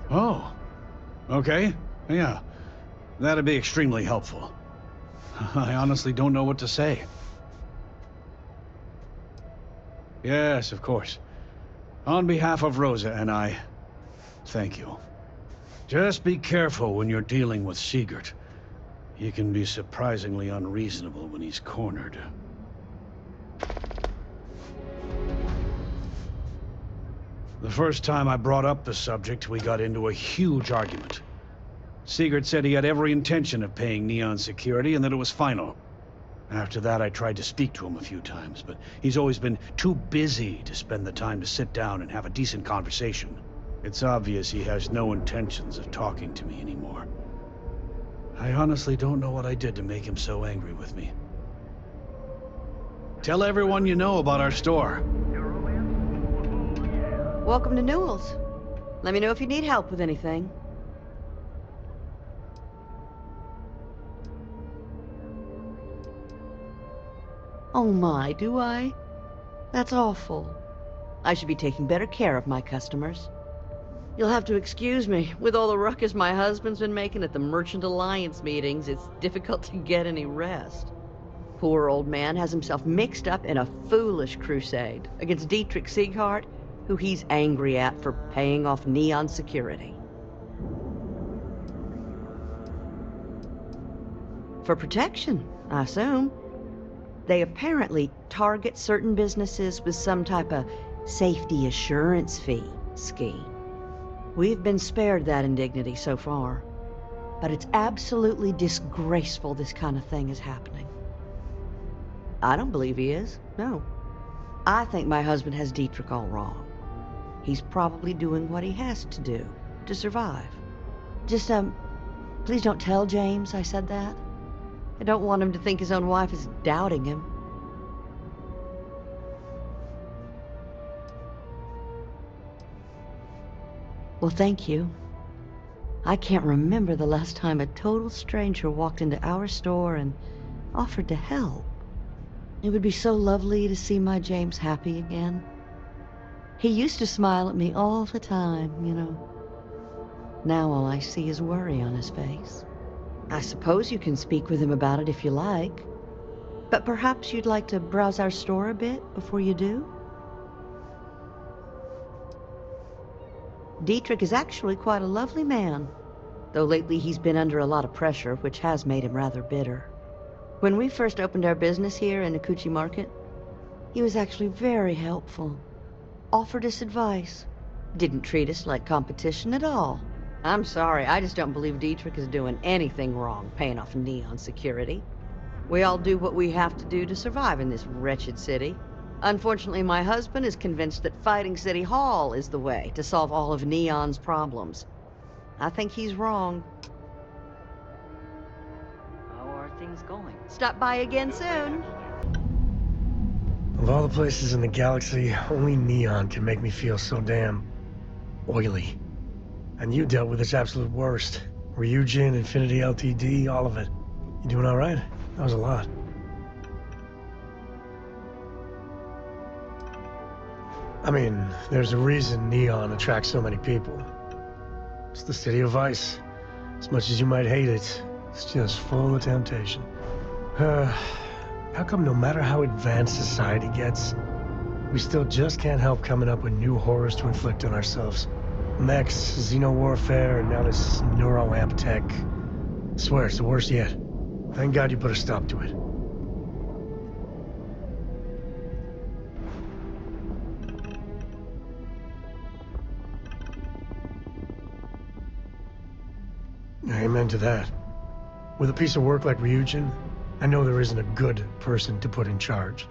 Oh, okay. Yeah, that'd be extremely helpful. I honestly don't know what to say. Yes, of course. On behalf of Rosa and I, thank you. Just be careful when you're dealing with Sigurd. He can be surprisingly unreasonable when he's cornered. The first time I brought up the subject, we got into a huge argument. Sigurd said he had every intention of paying Neon security and that it was final. After that, I tried to speak to him a few times, but he's always been too busy to spend the time to sit down and have a decent conversation. It's obvious he has no intentions of talking to me anymore. I honestly don't know what I did to make him so angry with me. Tell everyone you know about our store. Welcome to Newell's. Let me know if you need help with anything. Oh my, do I? That's awful. I should be taking better care of my customers. You'll have to excuse me. With all the ruckus my husband's been making at the Merchant Alliance meetings, it's difficult to get any rest. Poor old man has himself mixed up in a foolish crusade against Dietrich Sieghart, who he's angry at for paying off Neon security. For protection, I assume. They apparently target certain businesses with some type of safety assurance fee scheme. We've been spared that indignity so far, but it's absolutely disgraceful this kind of thing is happening. I don't believe he is, no. I think my husband has Dietrich all wrong. He's probably doing what he has to do to survive. Just, please don't tell James I said that. I don't want him to think his own wife is doubting him. Well, thank you. I can't remember the last time a total stranger walked into our store and offered to help. It would be so lovely to see my James happy again. He used to smile at me all the time, you know. Now all I see is worry on his face. I suppose you can speak with him about it if you like. But perhaps you'd like to browse our store a bit before you do? Dietrich is actually quite a lovely man, though lately he's been under a lot of pressure, which has made him rather bitter. When we first opened our business here in Akuchi Market, he was actually very helpful. Offered us advice. Didn't treat us like competition at all. I'm sorry, I just don't believe Dietrich is doing anything wrong paying off Neon security. We all do what we have to do to survive in this wretched city. Unfortunately, my husband is convinced that fighting City Hall is the way to solve all of Neon's problems. I think he's wrong. How are things going? Stop by again soon. Of all the places in the galaxy, only Neon can make me feel so damn oily. And you dealt with its absolute worst. Ryujin, Infinity LTD, all of it. You doing all right? That was a lot. I mean, there's a reason Neon attracts so many people. It's the city of ice. As much as you might hate it, it's just full of temptation. How come no matter how advanced society gets, we still just can't help coming up with new horrors to inflict on ourselves? Mechs, xeno-warfare, and now this neuro-amp tech. I swear, it's the worst yet. Thank God you put a stop to it. Amen to that. With a piece of work like Ryujin, I know there isn't a good person to put in charge.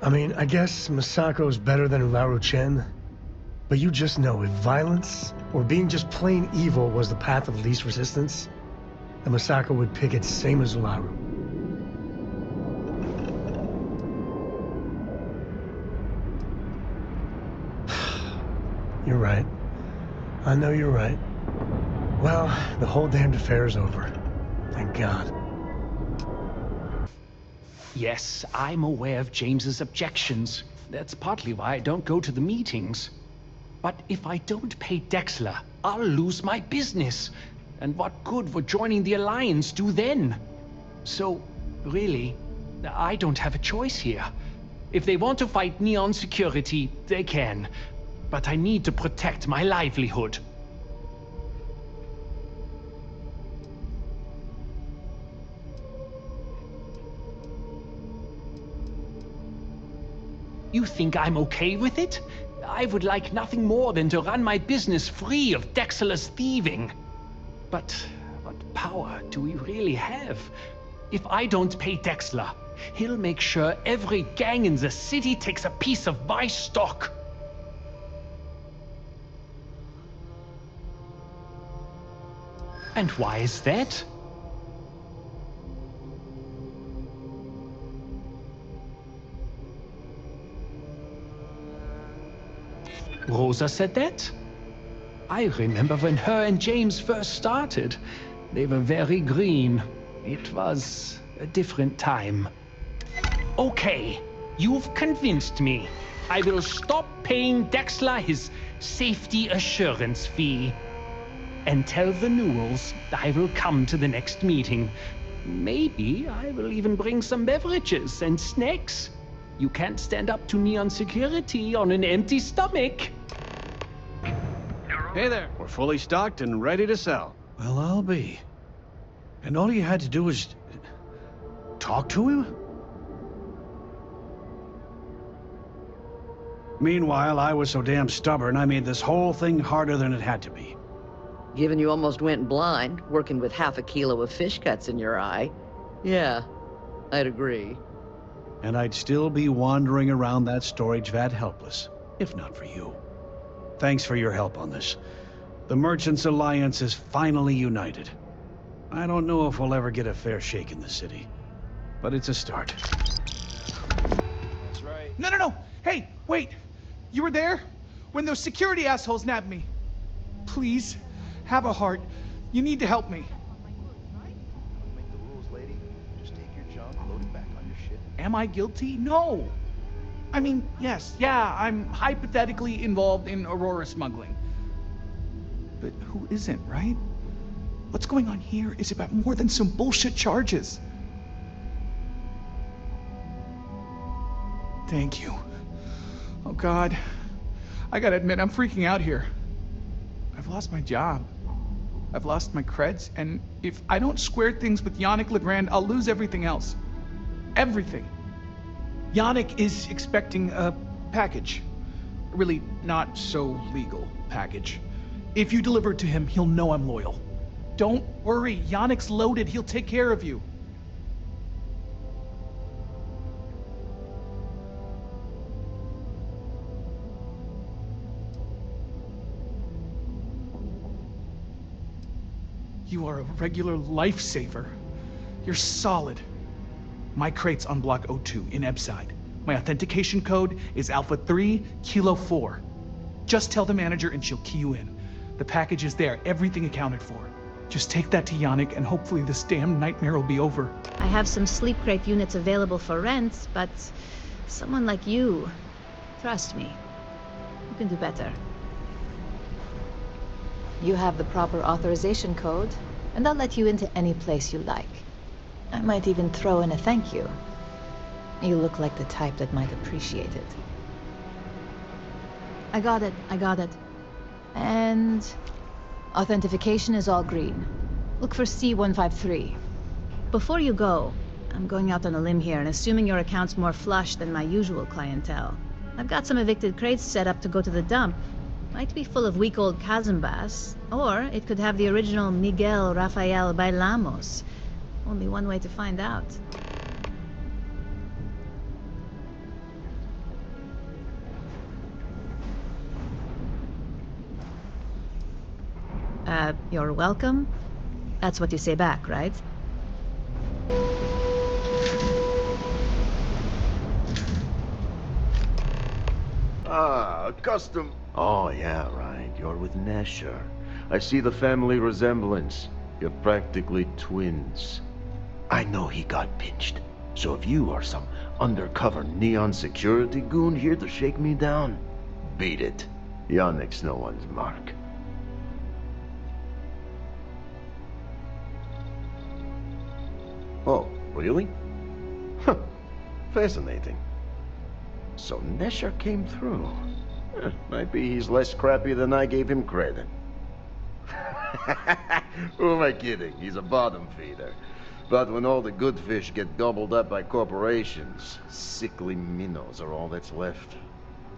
I mean, I guess Masako's better than Ularu Chen, but you just know if violence, or being just plain evil was the path of least resistance, then Masako would pick it same as Ularu. You're right. I know you're right. Well, the whole damned affair is over. Thank God. Yes, I'm aware of James's objections. That's partly why I don't go to the meetings. But if I don't pay Dexler, I'll lose my business. And what good would joining the Alliance do then? So, really, I don't have a choice here. If they want to fight Neon Security, they can. But I need to protect my livelihood. You think I'm okay with it? I would like nothing more than to run my business free of Dexter's thieving. But what power do we really have? If I don't pay Dexter, he'll make sure every gang in the city takes a piece of my stock. And why is that? Rosa said that? I remember when her and James first started. They were very green. It was a different time. Okay, you've convinced me. I will stop paying Dexter his safety assurance fee. And tell the Newells I will come to the next meeting. Maybe I will even bring some beverages and snacks. You can't stand up to Neon Security on an empty stomach. Hey there. We're fully stocked and ready to sell. Well, I'll be. And all you had to do was talk to him? Meanwhile, I was so damn stubborn, I made this whole thing harder than it had to be. Given you almost went blind, working with half a kilo of fish cuts in your eye. Yeah, I'd agree. And I'd still be wandering around that storage vat helpless, if not for you. Thanks for your help on this. The Merchants Alliance is finally united. I don't know if we'll ever get a fair shake in the city, but it's a start. That's right. No. Hey, wait. You were there? When those security assholes nabbed me. Please, have a heart. You need to help me. Make the rules, lady. Just take your junk, load it back on your ship. Am I guilty? No. I mean, yes, yeah, I'm hypothetically involved in Aurora smuggling. But who isn't, right? What's going on here is about more than some bullshit charges. Thank you. Oh, God. I gotta admit, I'm freaking out here. I've lost my job. I've lost my creds, and if I don't square things with Yannick Legrand, I'll lose everything else. Everything. Yannick is expecting a package. A really not so legal package. If you deliver it to him, he'll know I'm loyal. Don't worry, Yannick's loaded. He'll take care of you. You are a regular lifesaver. You're solid. My crate's on Block O2 in Ebside. My authentication code is Alpha 3 Kilo 4. Just tell the manager and she'll key you in. The package is there, everything accounted for. Just take that to Yannick and hopefully this damn nightmare will be over. I have some sleep crate units available for rent, but someone like you, trust me, you can do better. You have the proper authorization code, and I'll let you into any place you like. I might even throw in a thank you. You look like the type that might appreciate it. I got it. And authentication is all green. Look for C153. Before you go, I'm going out on a limb here and assuming your account's more flush than my usual clientele. I've got some evicted crates set up to go to the dump. Might be full of weak old Cazambas, or it could have the original Miguel Rafael Bailamos. Only one way to find out. You're welcome? That's what you say back, right? Ah, a custom. Oh, yeah, right. You're with Nesher. I see the family resemblance. You're practically twins. I know he got pinched. So if you are some undercover Neon Security goon here to shake me down, beat it. Yannick's no one's mark. Really? Huh. Fascinating. So Nesher came through. Might be he's less crappy than I gave him credit. Who am I kidding? He's a bottom feeder. But when all the good fish get gobbled up by corporations, sickly minnows are all that's left.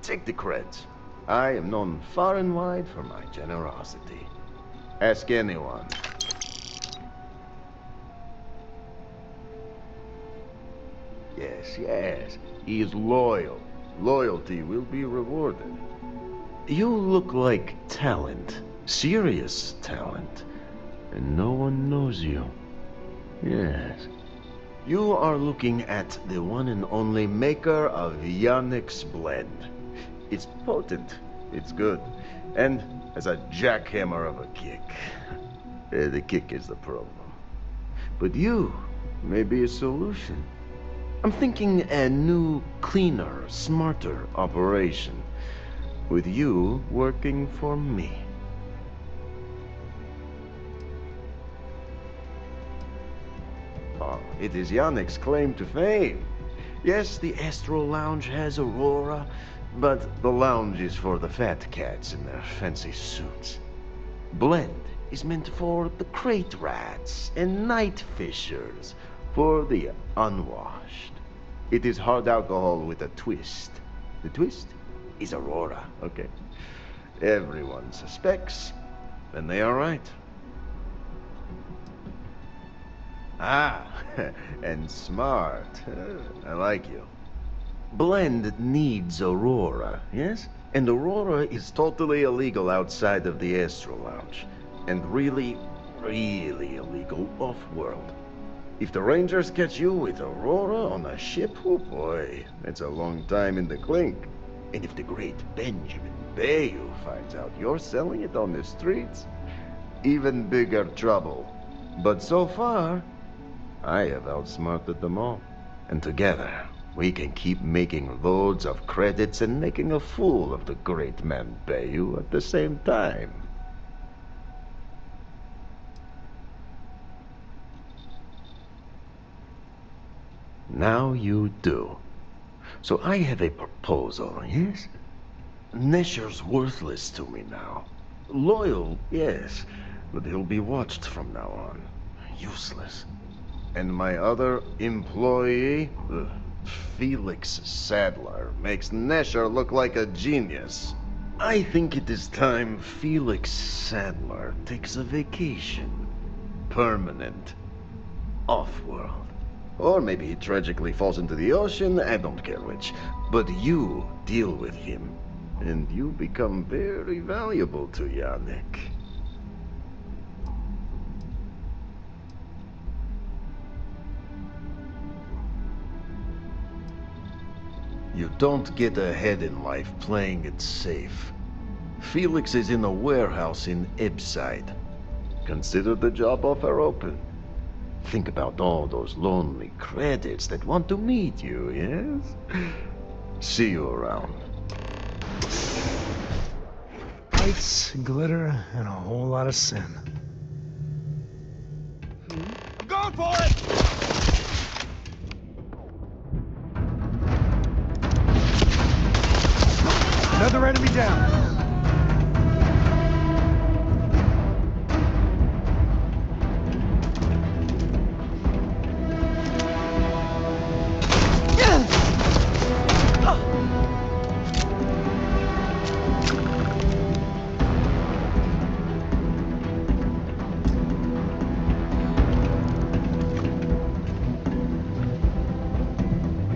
Take the creds. I am known far and wide for my generosity. Ask anyone. Yes. He is loyal. Loyalty will be rewarded. You look like talent. Serious talent. And no one knows you. Yes. You are looking at the one and only maker of Yannick's blend. It's potent. It's good. And has a jackhammer of a kick. The kick is the problem. But you may be a solution. I'm thinking a new, cleaner, smarter operation. With you working for me. Oh, it is Yannick's claim to fame. Yes, the Astro Lounge has Aurora, but the lounge is for the fat cats in their fancy suits. Blend is meant for the crate rats and night fishers, for the unwashed. It is hard alcohol with a twist. The twist is Aurora, okay? Everyone suspects, and they are right. Ah, and smart. I like you. Blend needs Aurora, yes? And Aurora is totally illegal outside of the Astro Lounge. And really, really illegal off-world. If the Rangers catch you with Aurora on a ship, oh boy, that's a long time in the clink. And if the great Benjamin Bayou finds out you're selling it on the streets, even bigger trouble. But so far, I have outsmarted them all. And together, we can keep making loads of credits and making a fool of the great man Bayou at the same time. Now you do. So I have a proposal, yes? Nesher's worthless to me now. Loyal, yes, but he'll be watched from now on. Useless. And my other employee, Felix Sadler, makes Nesher look like a genius. I think it is time Felix Sadler takes a vacation. Permanent. Off-world. Or maybe he tragically falls into the ocean, I don't care which. But you deal with him, and you become very valuable to Yannick. You don't get ahead in life playing it safe. Felix is in a warehouse in Ebbside. Consider the job offer open. Think about all those lonely credits that want to meet you, yes? See you around. Lights, glitter, and a whole lot of sin. I'm going for it! Another enemy down.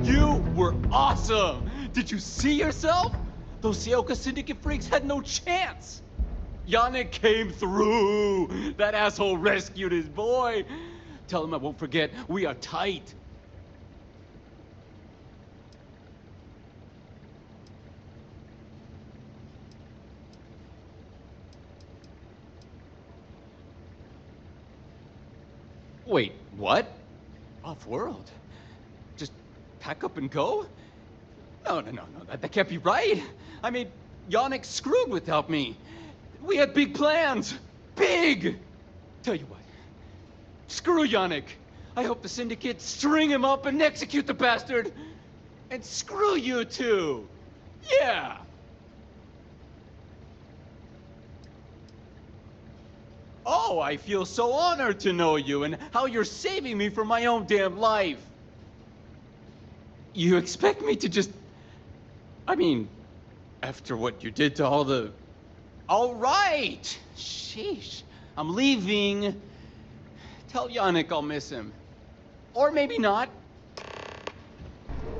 You were awesome! Did you see yourself? Those Sioka Syndicate freaks had no chance! Yannick came through! That asshole rescued his boy! Tell him I won't forget, we are tight! Wait, what? Off-world? Just pack up and go? No, that can't be right. I mean, Yannick screwed without me. We had big plans. Big! Tell you what, screw Yannick. I hope the Syndicate string him up and execute the bastard. And screw you too. Yeah. Oh, I feel so honored to know you and how you're saving me from my own damn life. You expect me to just... I mean, after what you did to all the... All right! Sheesh. I'm leaving. Tell Yannick I'll miss him. Or maybe not.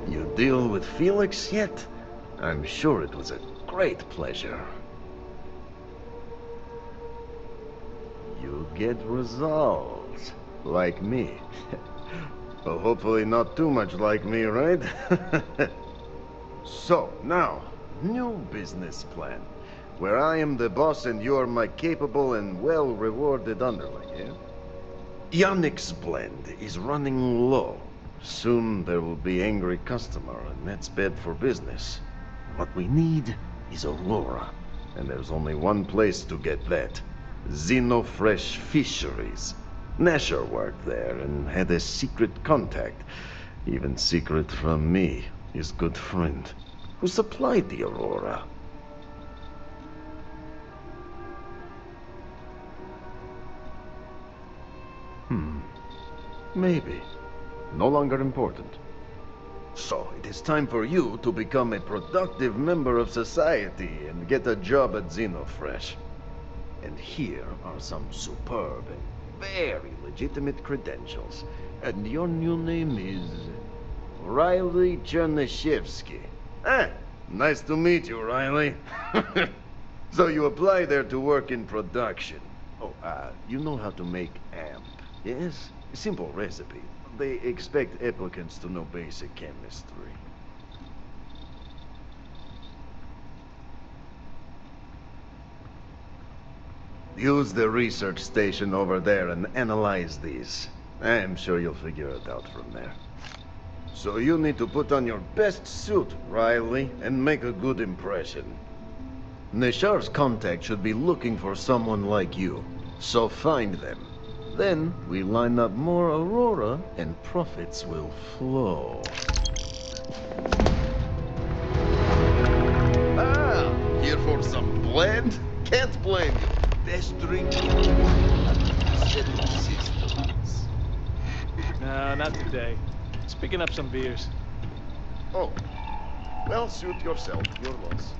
You deal with Felix yet? I'm sure it was a great pleasure. You get results. Like me. Well, hopefully not too much like me, right? So, now, new business plan. Where I am the boss and you are my capable and well-rewarded underling, yeah? Yannick's blend is running low. Soon there will be angry customer, and that's bad for business. What we need is Aurora. And there's only one place to get that. Xenofresh Fisheries. Nasher worked there and had a secret contact. Even secret from me, his good friend, who supplied the Aurora. Maybe. No longer important. So, it is time for you to become a productive member of society and get a job at Xenofresh. And here are some superb and very legitimate credentials. And your new name is... Riley Chernyshevsky. Ah, nice to meet you, Riley. So you apply there to work in production. Oh, you know how to make amp, yes? A simple recipe. They expect applicants to know basic chemistry. Use the research station over there and analyze these. I'm sure you'll figure it out from there. So you need to put on your best suit, Riley, and make a good impression. Neshar's contact should be looking for someone like you, so find them. Then we line up more Aurora and profits will flow. Ah, here for some blend? Can't blame you. Best drink in the world. Setting systems. No, not today. Just picking up some beers. Oh. Well, suit yourself. Your loss.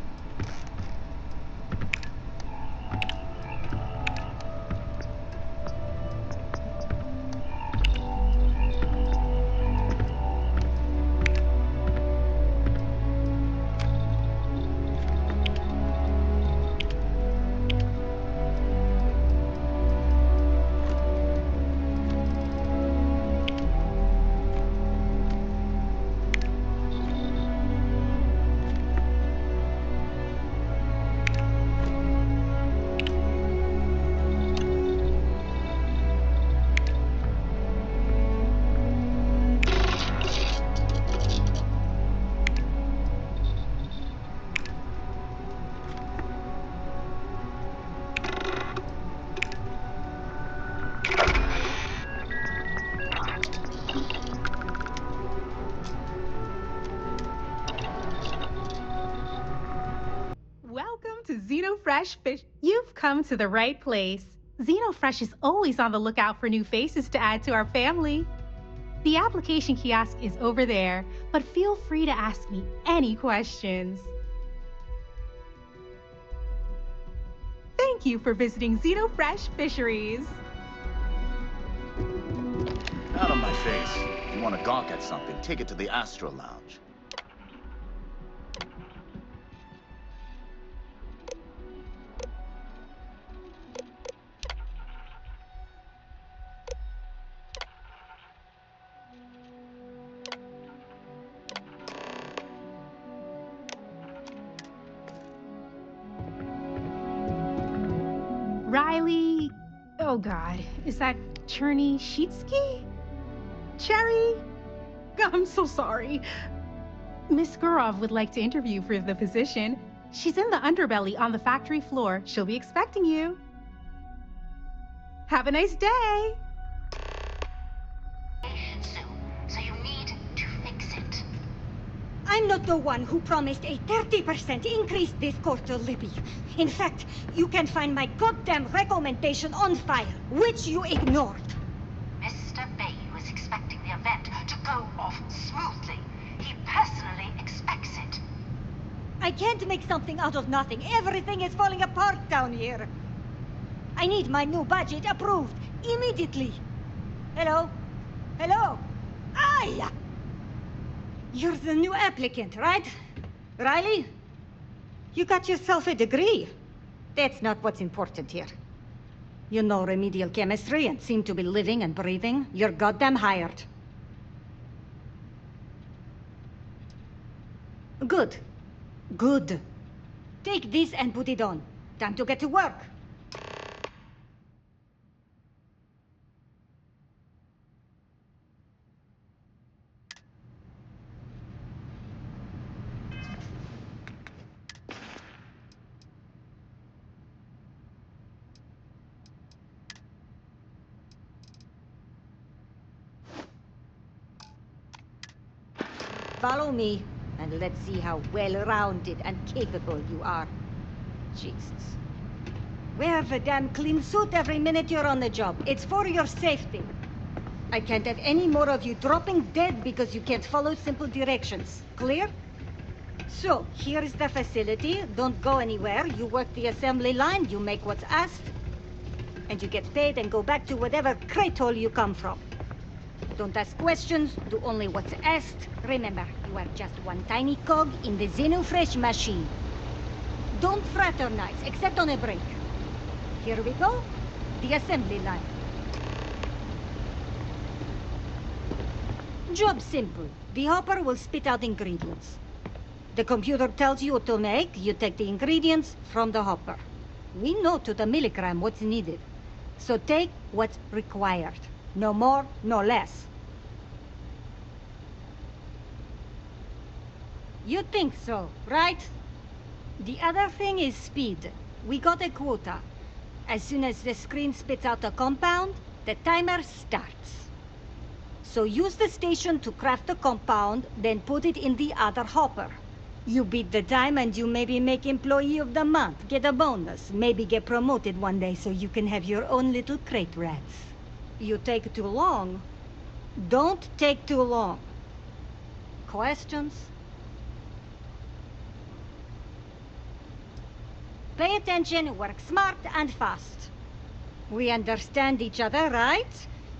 Welcome to Xenofresh Fish. You've come to the right place. Xenofresh is always on the lookout for new faces to add to our family. The application kiosk is over there, but feel free to ask me any questions. Thank you for visiting Xenofresh Fisheries. Out of my face. If you want to gawk at something, take it to the Astro Lounge. Riley... Oh God, is that Chernyshevsky? Cherry? I'm so sorry. Miss Gurov would like to interview for the position. She's in the underbelly on the factory floor. She'll be expecting you. Have a nice day. I'm not the one who promised a 30% increase this quarter, Libby. In fact, you can find my goddamn recommendation on file, which you ignored. Mr. Bay was expecting the event to go off smoothly. He personally expects it. I can't make something out of nothing. Everything is falling apart down here. I need my new budget approved immediately. Hello? Hello? Aye! You're the new applicant, right? Riley? You got yourself a degree. That's not what's important here. You know remedial chemistry and seem to be living and breathing. You're goddamn hired. Good. Good. Take this and put it on. Time to get to work. Follow me, and let's see how well-rounded and capable you are. Jesus. Wear the damn clean suit every minute you're on the job. It's for your safety. I can't have any more of you dropping dead because you can't follow simple directions. Clear? So, here is the facility. Don't go anywhere. You work the assembly line, you make what's asked, and you get paid and go back to whatever crate hole you come from. Don't ask questions, do only what's asked. Remember, you are just one tiny cog in the Xenofresh machine. Don't fraternize, except on a break. Here we go. The assembly line. Job simple. The hopper will spit out ingredients. The computer tells you what to make, you take the ingredients from the hopper. We know to the milligram what's needed. So take what's required. No more, no less. You think so, right? The other thing is speed. We got a quota. As soon as the screen spits out a compound, the timer starts. So use the station to craft the compound, then put it in the other hopper. You beat the time and you maybe make Employee of the Month, get a bonus, maybe get promoted one day so you can have your own little crate rats. You take too long. Don't take too long. Questions? Pay attention, work smart and fast. We understand each other, right?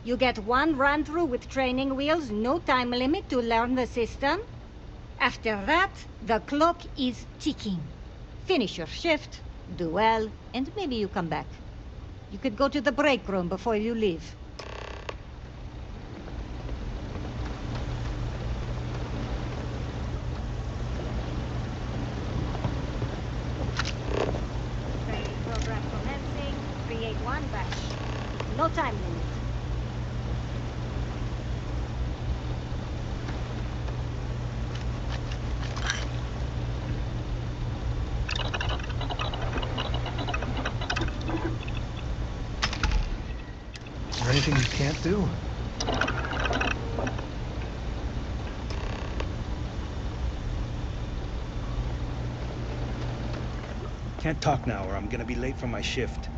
You get one run-through with training wheels, no time limit to learn the system. After that, the clock is ticking. Finish your shift, do well, and maybe you come back. You could go to the break room before you leave. Training program commencing. Create one batch. No time limit. Is there anything you can't do? Can't talk now or I'm gonna be late for my shift.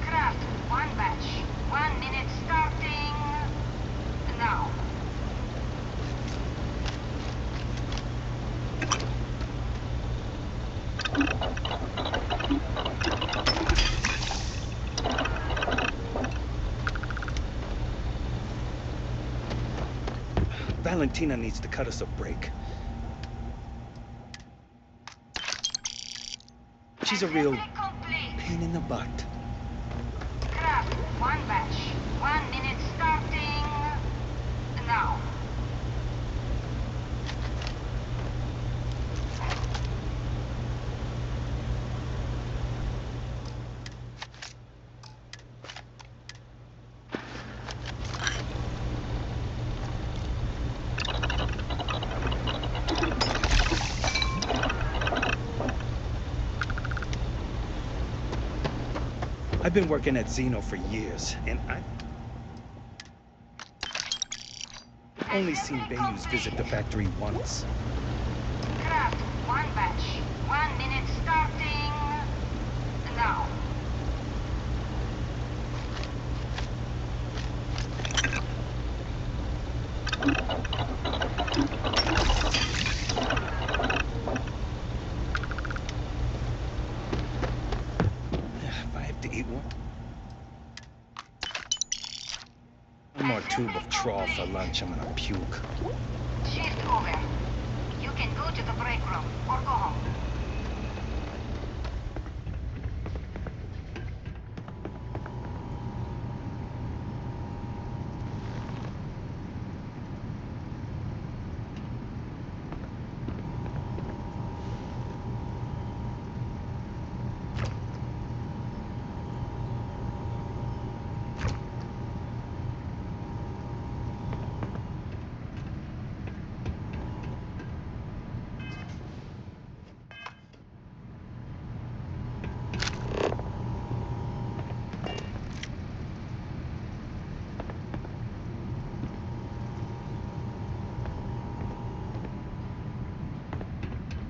Craft one batch. 1 minute starting now. Valentina needs to cut us a break. She's a real Assembly complete. pain in the butt. Craft one batch. 1 minute starting now. I've been working at Xeno for years, and I've only seen Bayous visit the factory once. Craft one batch. 1 minute starting now. If I have to eat one more tube of trawl for lunch, I'm gonna puke. Shift over. You can go to the break room or go home.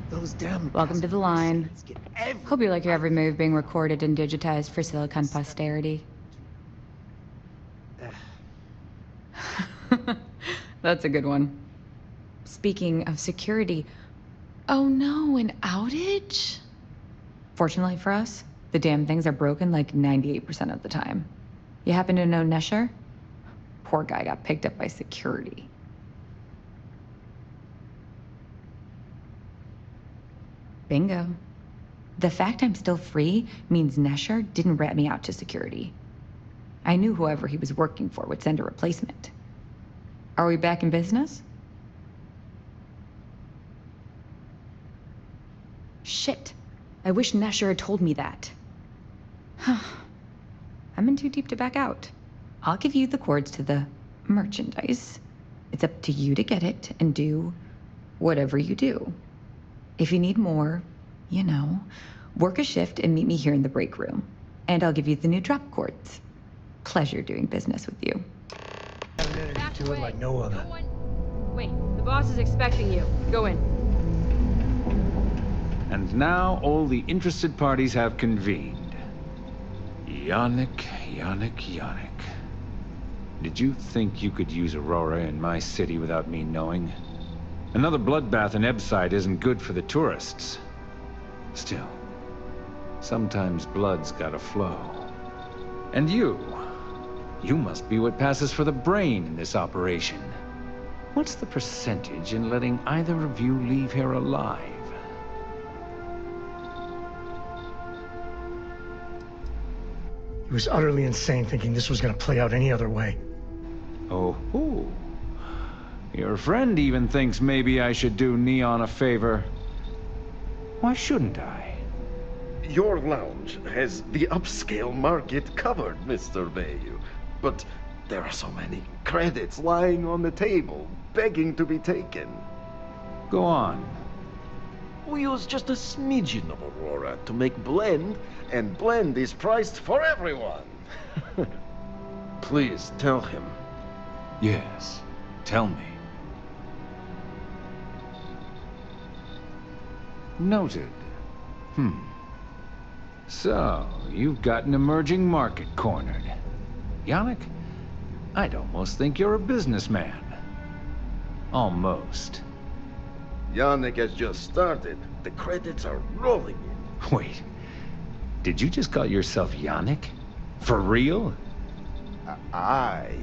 Those damn Welcome to the line. Hope you like your every move being recorded and digitized for Silicon posterity. That's a good one. Speaking of security, oh no, an outage? Fortunately for us, the damn things are broken like 98% of the time. You happen to know Nesher? Poor guy got picked up by security. Bingo. The fact I'm still free means Nesher didn't rat me out to security. I knew whoever he was working for would send a replacement. Are we back in business? Shit. I wish Nesher had told me that. I'm in too deep to back out. I'll give you the cords to the merchandise. It's up to you to get it and do whatever you do. If you need more, you know, work a shift and meet me here in the break room. And I'll give you the new drop cords. Pleasure doing business with you. Do it like no other. Wait, the boss is expecting you. Go in. And now all the interested parties have convened. Yannick. Did you think you could use Aurora in my city without me knowing? Another bloodbath in Ebside isn't good for the tourists. Still, sometimes blood's gotta flow. And you must be what passes for the brain in this operation. What's the percentage in letting either of you leave here alive? He was utterly insane thinking this was gonna play out any other way. Oh, your friend even thinks maybe I should do Neon a favor. Why shouldn't I? Your lounge has the upscale market covered, Mr. Bayou. But there are so many credits lying on the table, begging to be taken. Go on. We use just a smidgen of Aurora to make blend, and blend is priced for everyone. Please tell him. Yes, tell me. Noted. So, you've got an emerging market cornered. Yannick, I'd almost think you're a businessman. Almost. Yannick has just started. The credits are rolling in. Wait, did you just call yourself Yannick? For real? Aye.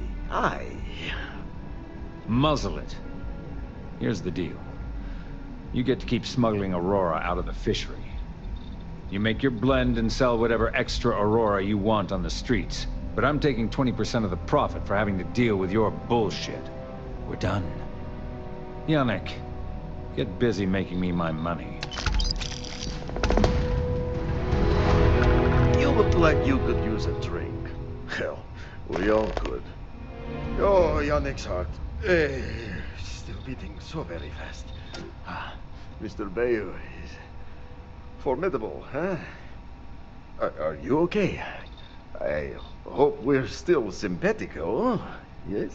Muzzle it. Here's the deal. You get to keep smuggling Aurora out of the fishery. You make your blend and sell whatever extra Aurora you want on the streets. But I'm taking 20% of the profit for having to deal with your bullshit. We're done. Yannick, get busy making me my money. You look like you could use a drink. Hell, we all could. Oh, Yannick's heart. Still beating so very fast. Mr. Bayou is formidable, huh? Are you okay? I hope we're still simpatico, yes?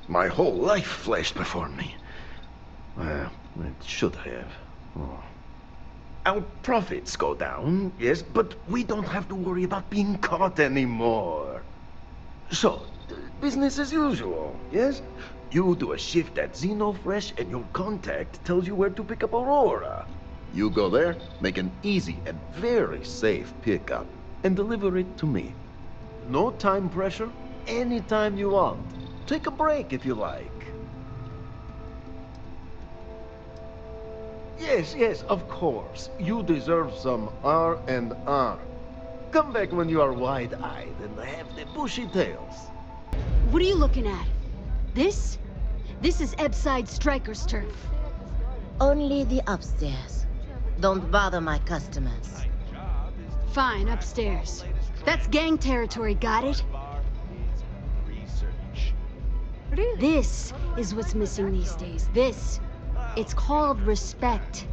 My whole life flashed before me. Well, it should have. Oh. Our profits go down, yes, but we don't have to worry about being caught anymore. So, business as usual, yes? You do a shift at Xenofresh and your contact tells you where to pick up Aurora. You go there, make an easy and very safe pickup, and deliver it to me. No time pressure, anytime you want. Take a break if you like. Yes, of course. You deserve some R&R. Come back when you are wide-eyed and have the bushy tails. What are you looking at? This? This is Ebside Striker's turf. Only the upstairs. Don't bother my customers. Fine, upstairs. That's gang territory, got it? This is what's missing these days. This. It's called respect.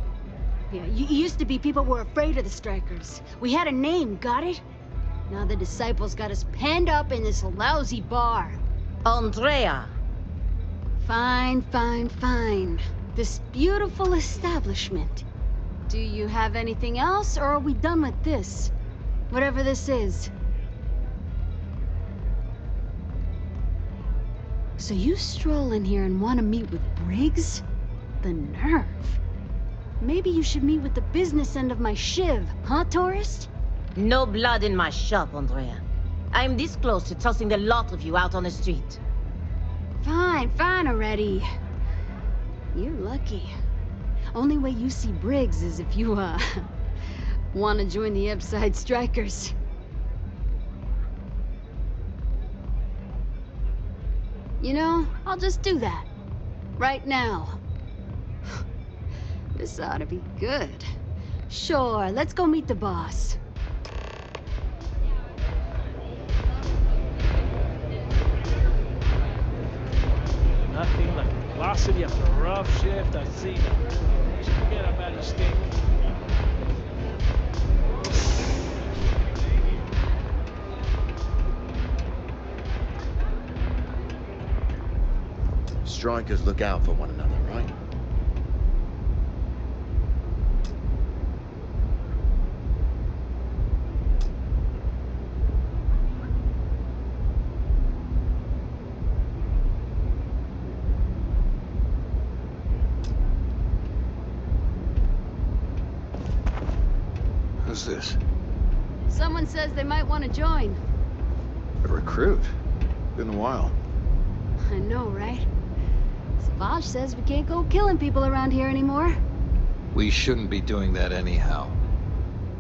Yeah, used to be people were afraid of the Strikers. We had a name, got it? Now the disciples got us penned up in this lousy bar. Andrea! Fine. This beautiful establishment. Do you have anything else, or are we done with this? Whatever this is. So you stroll in here and want to meet with Briggs? The nerve. Maybe you should meet with the business end of my shiv, huh, tourist? No blood in my shop, Andrea. I'm this close to tossing the lot of you out on the street. Fine already. You're lucky. Only way you see Briggs is if you, want to join the Ebside Strikers. You know, I'll just do that. Right now. This ought to be good. Sure, let's go meet the boss. Nothing like velocity after a rough shift. I see that. Just forget about his stink. Strikers look out for one another, right? Who's this? Someone says they might want to join. A recruit? Been a while. I know, right? Savage says we can't go killing people around here anymore. We shouldn't be doing that anyhow.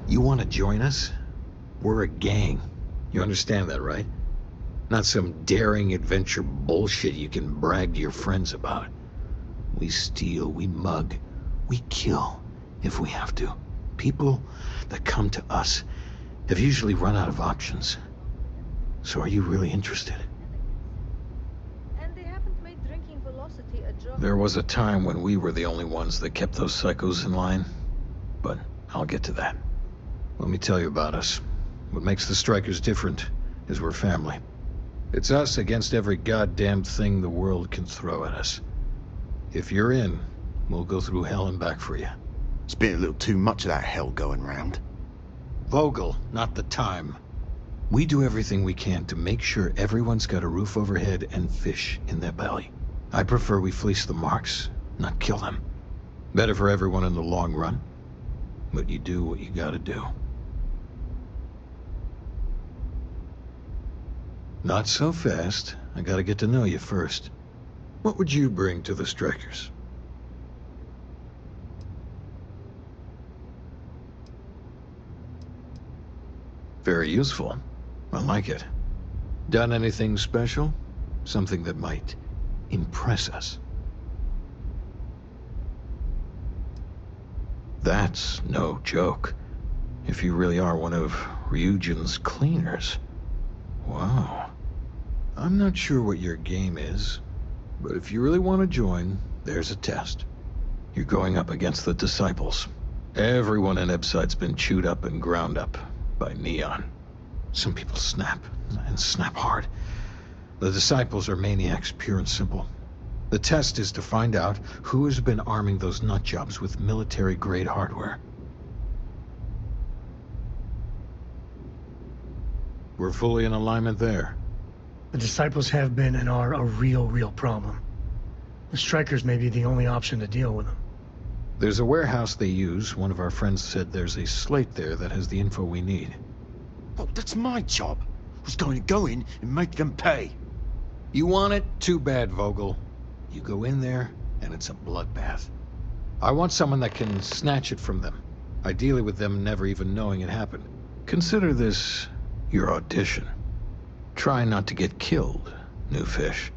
You want to join us? We're a gang. You understand that, right? Not some daring adventure bullshit you can brag to your friends about. We steal, we mug, we kill, if we have to. People that come to us have usually run out of options. So are you really interested? And they haven't made drinking velocity a job. There was a time when we were the only ones that kept those psychos in line. But I'll get to that. Let me tell you about us. What makes the Strikers different is we're family. It's us against every goddamn thing the world can throw at us. If you're in, we'll go through hell and back for you. It's been a little too much of that hell going round. Vogel, not the time. We do everything we can to make sure everyone's got a roof overhead and fish in their belly. I prefer we fleece the marks, not kill them. Better for everyone in the long run. But you do what you gotta do. Not so fast. I gotta get to know you first. What would you bring to the Strikers? Very useful. I like it. Done anything special? Something that might impress us? That's no joke. If you really are one of Ryujin's cleaners. Wow. I'm not sure what your game is, but if you really want to join, there's a test. You're going up against the Disciples. Everyone in Ebside's been chewed up and ground up by Neon. Some people snap, and snap hard. The Disciples are maniacs, pure and simple. The test is to find out who has been arming those nutjobs with military-grade hardware. We're fully in alignment there. The Disciples have been and are a real problem. The Strikers may be the only option to deal with them. There's a warehouse they use. One of our friends said there's a slate there that has the info we need. Oh, that's my job. I was going to go in and make them pay. You want it? Too bad, Vogel. You go in there, and it's a bloodbath. I want someone that can snatch it from them. Ideally with them never even knowing it happened. Consider this your audition. Try not to get killed, new fish.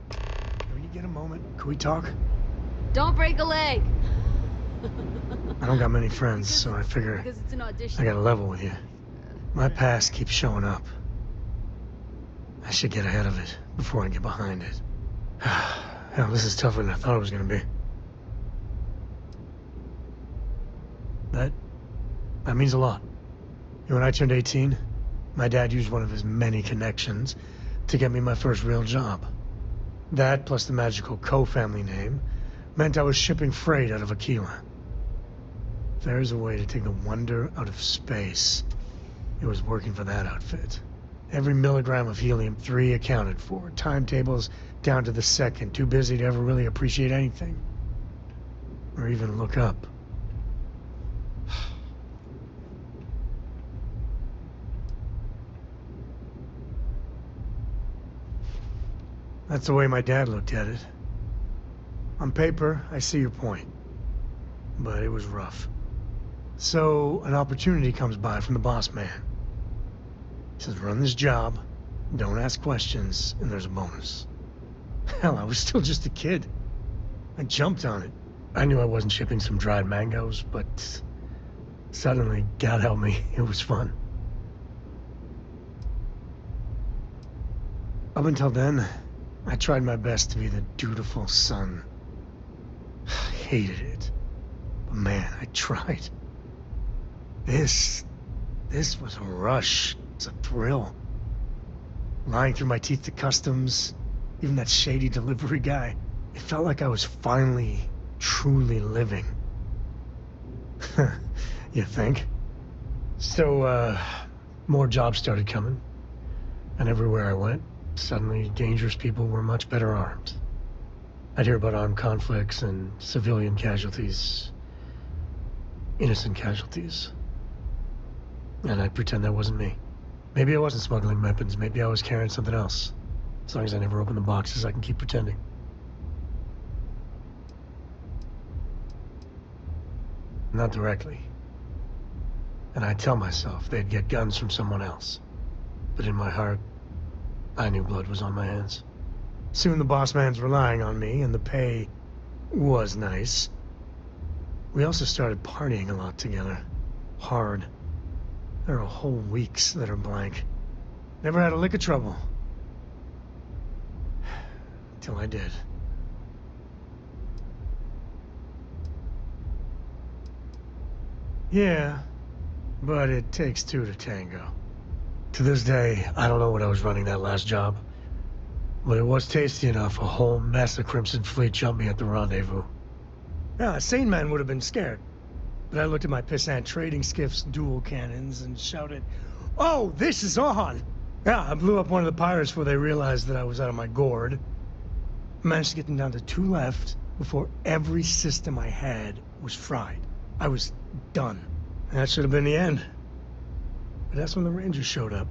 When you get a moment, can we talk? Don't break a leg! I don't got many friends, so I figure Because it's an audition. I gotta level with you. My past keeps showing up. I should get ahead of it before I get behind it. Hell, this is tougher than I thought it was gonna be. That means a lot. When I turned 18, my dad used one of his many connections to get me my first real job. That, plus the magical co-family name, meant I was shipping freight out of Aquila. If there's a way to take the wonder out of space, it was working for that outfit. Every milligram of helium-3 accounted for. Timetables down to the second. Too busy to ever really appreciate anything. Or even look up. That's the way my dad looked at it. On paper, I see your point. But it was rough. So, an opportunity comes by from the boss man. He says, run this job, don't ask questions, and there's a bonus. Hell, I was still just a kid. I jumped on it. I knew I wasn't shipping some dried mangoes, but suddenly, God help me, it was fun. Up until then, I tried my best to be the dutiful son. I hated it. But man, I tried. This was a rush. It's a thrill. Lying through my teeth to customs, even that shady delivery guy. It felt like I was finally, truly living. You think? So, more jobs started coming. And everywhere I went, suddenly dangerous people were much better armed. I'd hear about armed conflicts and civilian casualties. Innocent casualties. And I'd pretend that wasn't me. Maybe I wasn't smuggling weapons, maybe I was carrying something else. As long as I never open the boxes, I can keep pretending. Not directly. And I'd tell myself they'd get guns from someone else. But in my heart, I knew blood was on my hands. Soon the boss man's relying on me, and the pay was nice. We also started partying a lot together. Hard. There are whole weeks that are blank. Never had a lick of trouble. Till I did. Yeah, but it takes two to tango. To this day, I don't know what I was running that last job. But it was tasty enough, a whole mess of Crimson Fleet jumped me at the rendezvous. Yeah, a sane man would have been scared. But I looked at my pissant trading skiff's dual cannons and shouted, "Oh, this is on!" Yeah, I blew up one of the pirates before they realized that I was out of my gourd. I managed to get them down to 2 left before every system I had was fried. I was done. And that should have been the end. But that's when the Rangers showed up.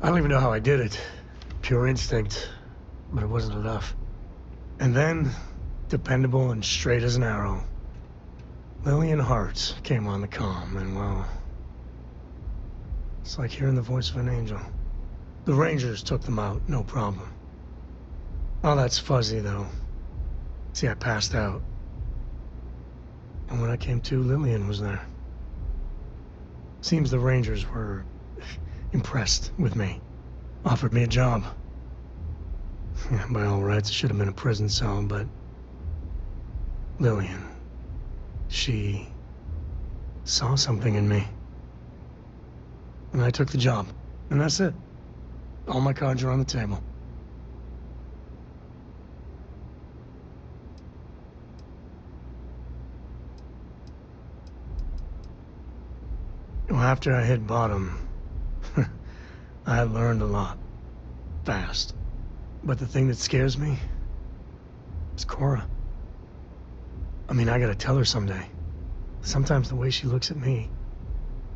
I don't even know how I did it. Pure instinct. But it wasn't enough. And then, dependable and straight as an arrow, Lillian Hart came on the comm, and well, it's like hearing the voice of an angel. The Rangers took them out, no problem. All that's fuzzy, though. See, I passed out. And when I came to, Lillian was there. Seems the Rangers were impressed with me. Offered me a job. Yeah, by all rights, it should have been a prison cell, but Lillian, she saw something in me. And I took the job. And that's it. All my cards are on the table. Well, after I hit bottom, I learned a lot. Fast. But the thing that scares me is Cora. I mean, I gotta tell her someday. Sometimes the way she looks at me,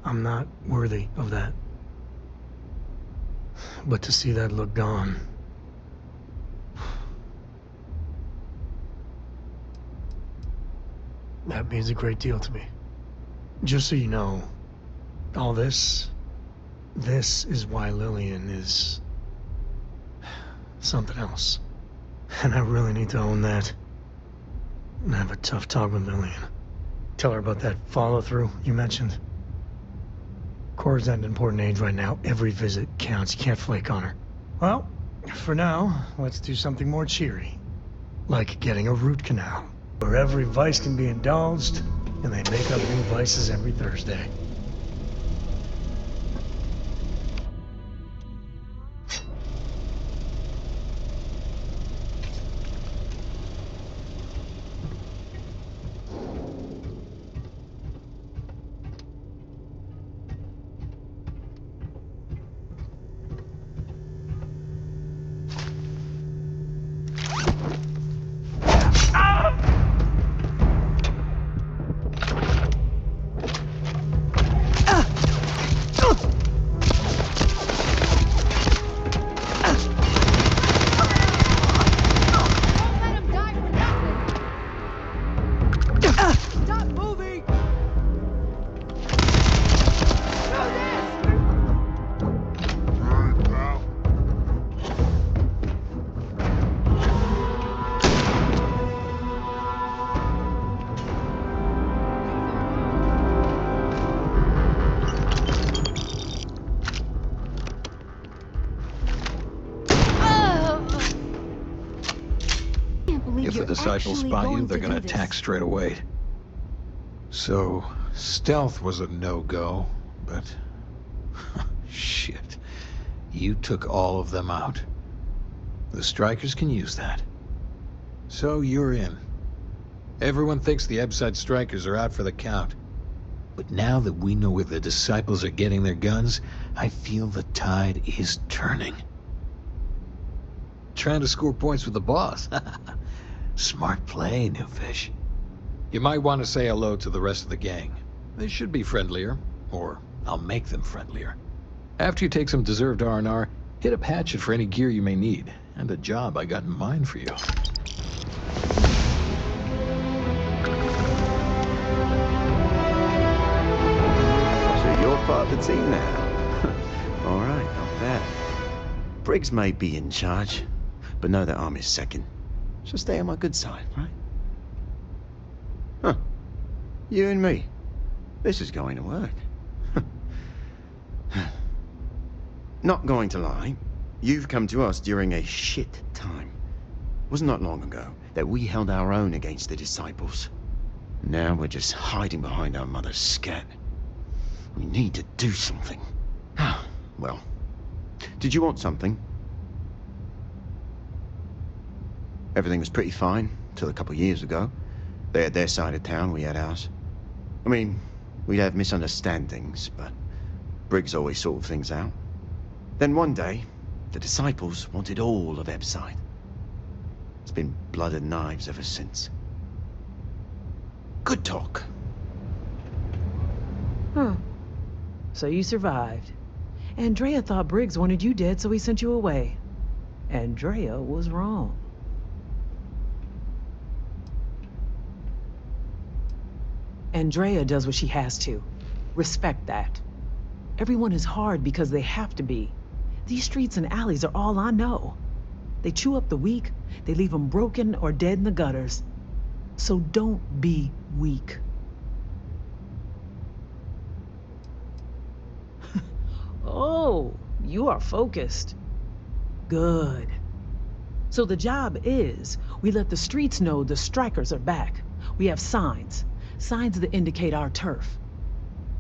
I'm not worthy of that. But to see that look gone... that means a great deal to me. Just so you know, all this is why Lillian is... something else. And I really need to own that. And have a tough talk with Lillian. Tell her about that follow-through you mentioned. Cora's at an important age right now. Every visit counts. You can't flake on her. Well, for now, let's do something more cheery. Like getting a root canal, where every vice can be indulged, and they make up new vices every Thursday. If the disciples spot you, they're gonna attack straight away. So, stealth was a no-go, but... shit. You took all of them out. The strikers can use that. So you're in. Everyone thinks the Ebside strikers are out for the count. But now that we know where the disciples are getting their guns, I feel the tide is turning. Trying to score points with the boss. Smart play, new fish. You might want to say hello to the rest of the gang. They should be friendlier, or I'll make them friendlier. After you take some deserved R&R, hit up Hatchet for any gear you may need, and a job I got in mind for you. So you're part of the team now. All right, not bad. Briggs may be in charge, but know that I'm his second. So stay on my good side, right? Huh. You and me. This is going to work. Not going to lie, you've come to us during a shit time. Wasn't that long ago that we held our own against the disciples. Now we're just hiding behind our mother's scat. We need to do something. Well, did you want something? Everything was pretty fine till a couple years ago. They had their side of town, we had ours. I mean, we'd have misunderstandings, but Briggs always sorted things out. Then one day, the disciples wanted all of Ebside. It's been blood and knives ever since. Good talk. Huh. So you survived. Andrea thought Briggs wanted you dead, so he sent you away. Andrea was wrong. Andrea does what she has to. Respect that. Everyone is hard because they have to be. These streets and alleys are all I know. They chew up the weak, they leave them broken or dead in the gutters. So don't be weak. Oh, you are focused. Good. So the job is, we let the streets know the strikers are back. We have signs. Signs that indicate our turf.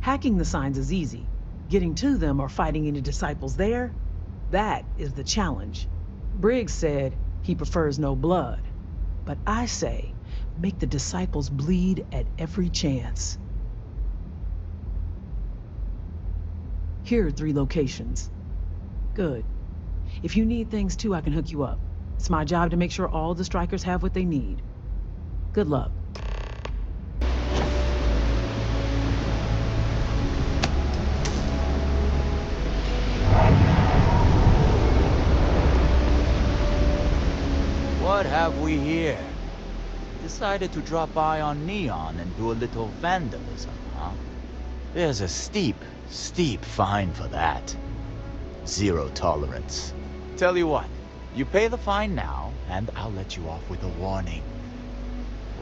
Hacking the signs is easy. Getting to them or fighting any disciples there, that is the challenge. Briggs said he prefers no blood. But I say, make the disciples bleed at every chance. Here are 3 locations. Good. If you need things too, I can hook you up. It's my job to make sure all the strikers have what they need. Good luck. What have we here? Decided to drop by on Neon and do a little vandalism, huh? There's a steep fine for that. 0 tolerance. Tell you what, you pay the fine now, and I'll let you off with a warning.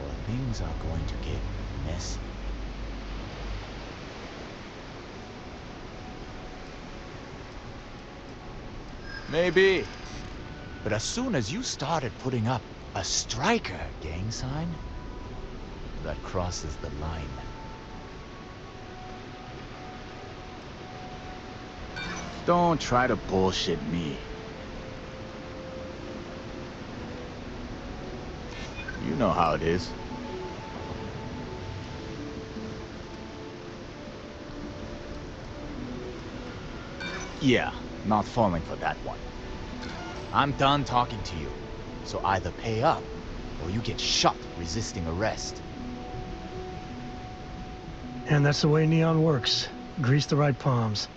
Or things are going to get messy. Maybe. But as soon as you started putting up a striker gang sign, that crosses the line. Don't try to bullshit me. You know how it is. Yeah, not falling for that one. I'm done talking to you, so either pay up, or you get shot resisting arrest. And that's the way Neon works. Grease the right palms.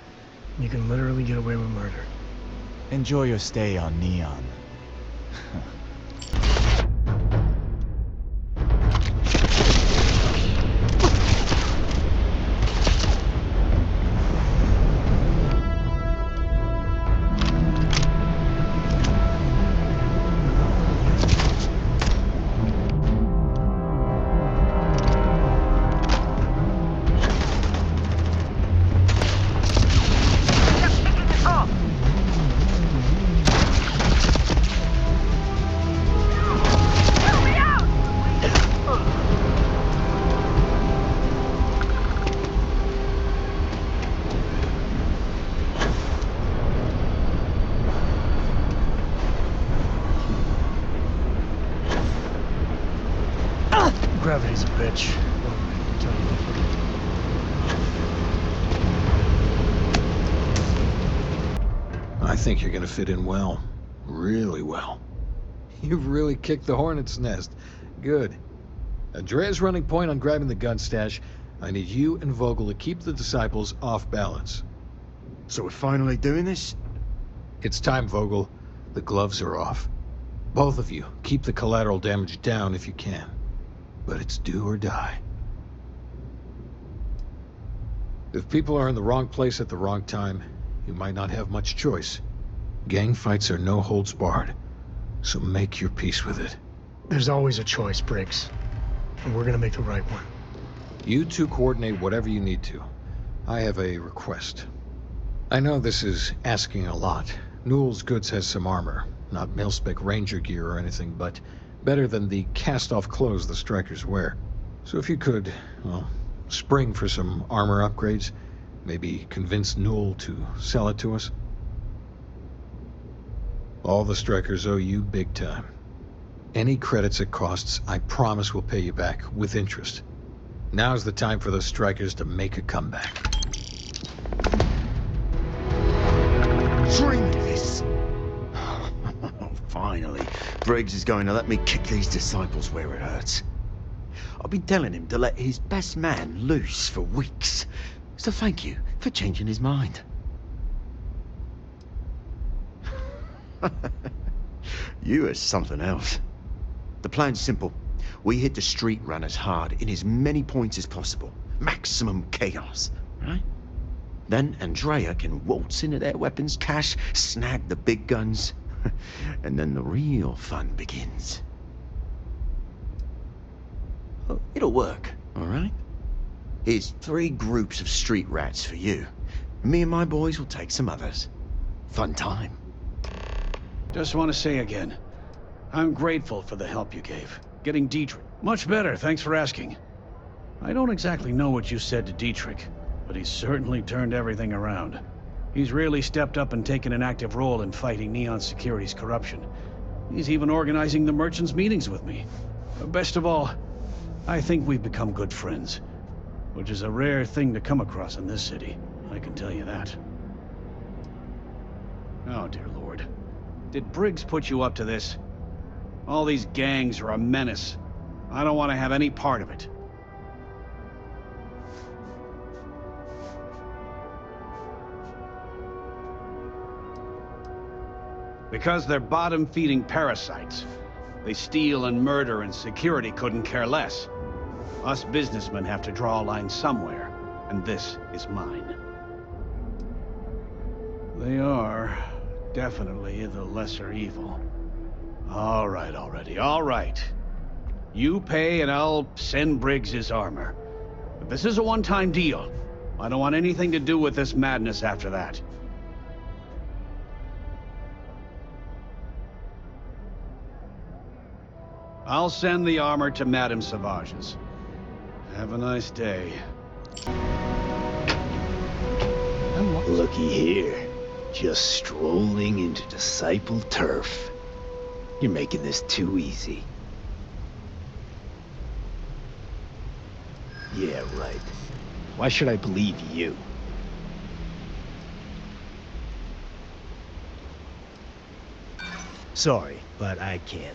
You can literally get away with murder. Enjoy your stay on Neon. Gravity's a bitch. I'll tell you I think you're gonna fit in well. Really well. You've really kicked the hornet's nest. Good. Andrea's running point on grabbing the gun stash. I need you and Vogel to keep the disciples off balance. So we're finally doing this? It's time, Vogel. The gloves are off. Both of you, keep the collateral damage down if you can. But it's do or die. If people are in the wrong place at the wrong time, you might not have much choice. Gang fights are no holds barred, so make your peace with it. There's always a choice, Briggs. And we're gonna make the right one. You two coordinate whatever you need to. I have a request. I know this is asking a lot. Newell's Goods has some armor. Not mil-spec ranger gear or anything, but better than the cast-off clothes the strikers wear. So if you could, well, spring for some armor upgrades, maybe convince Newell to sell it to us. All the strikers owe you big time. Any credits it costs, I promise we'll pay you back, with interest. Now's the time for those strikers to make a comeback. Drink this! Finally, Briggs is going to let me kick these disciples where it hurts. I've been telling him to let his best man loose for weeks. So thank you for changing his mind. You are something else. The plan's simple. We hit the street runners hard in as many points as possible. Maximum chaos, right? Then Andrea can waltz into their weapons cache, snag the big guns, and then the real fun begins. Oh, it'll work, all right? Here's 3 groups of street rats for you. Me and my boys will take some others. Fun time. Just want to say again, I'm grateful for the help you gave. Getting Dietrich. Much better, thanks for asking. I don't exactly know what you said to Dietrich, but he's certainly turned everything around. He's really stepped up and taken an active role in fighting Neon Security's corruption. He's even organizing the merchants' meetings with me. Best of all, I think we've become good friends, which is a rare thing to come across in this city. I can tell you that. Oh, dear Lord. Did Briggs put you up to this? All these gangs are a menace. I don't want to have any part of it. Because they're bottom-feeding parasites. They steal and murder, and security couldn't care less. Us businessmen have to draw a line somewhere, and this is mine. They are definitely the lesser evil. All right already, all right. You pay and I'll send Briggs his armor. But this is a one-time deal. I don't want anything to do with this madness after that. I'll send the armor to Madame Savage's. Have a nice day. Looky here. Just strolling into Disciple turf. You're making this too easy. Yeah, right. Why should I believe you? Sorry, but I can't.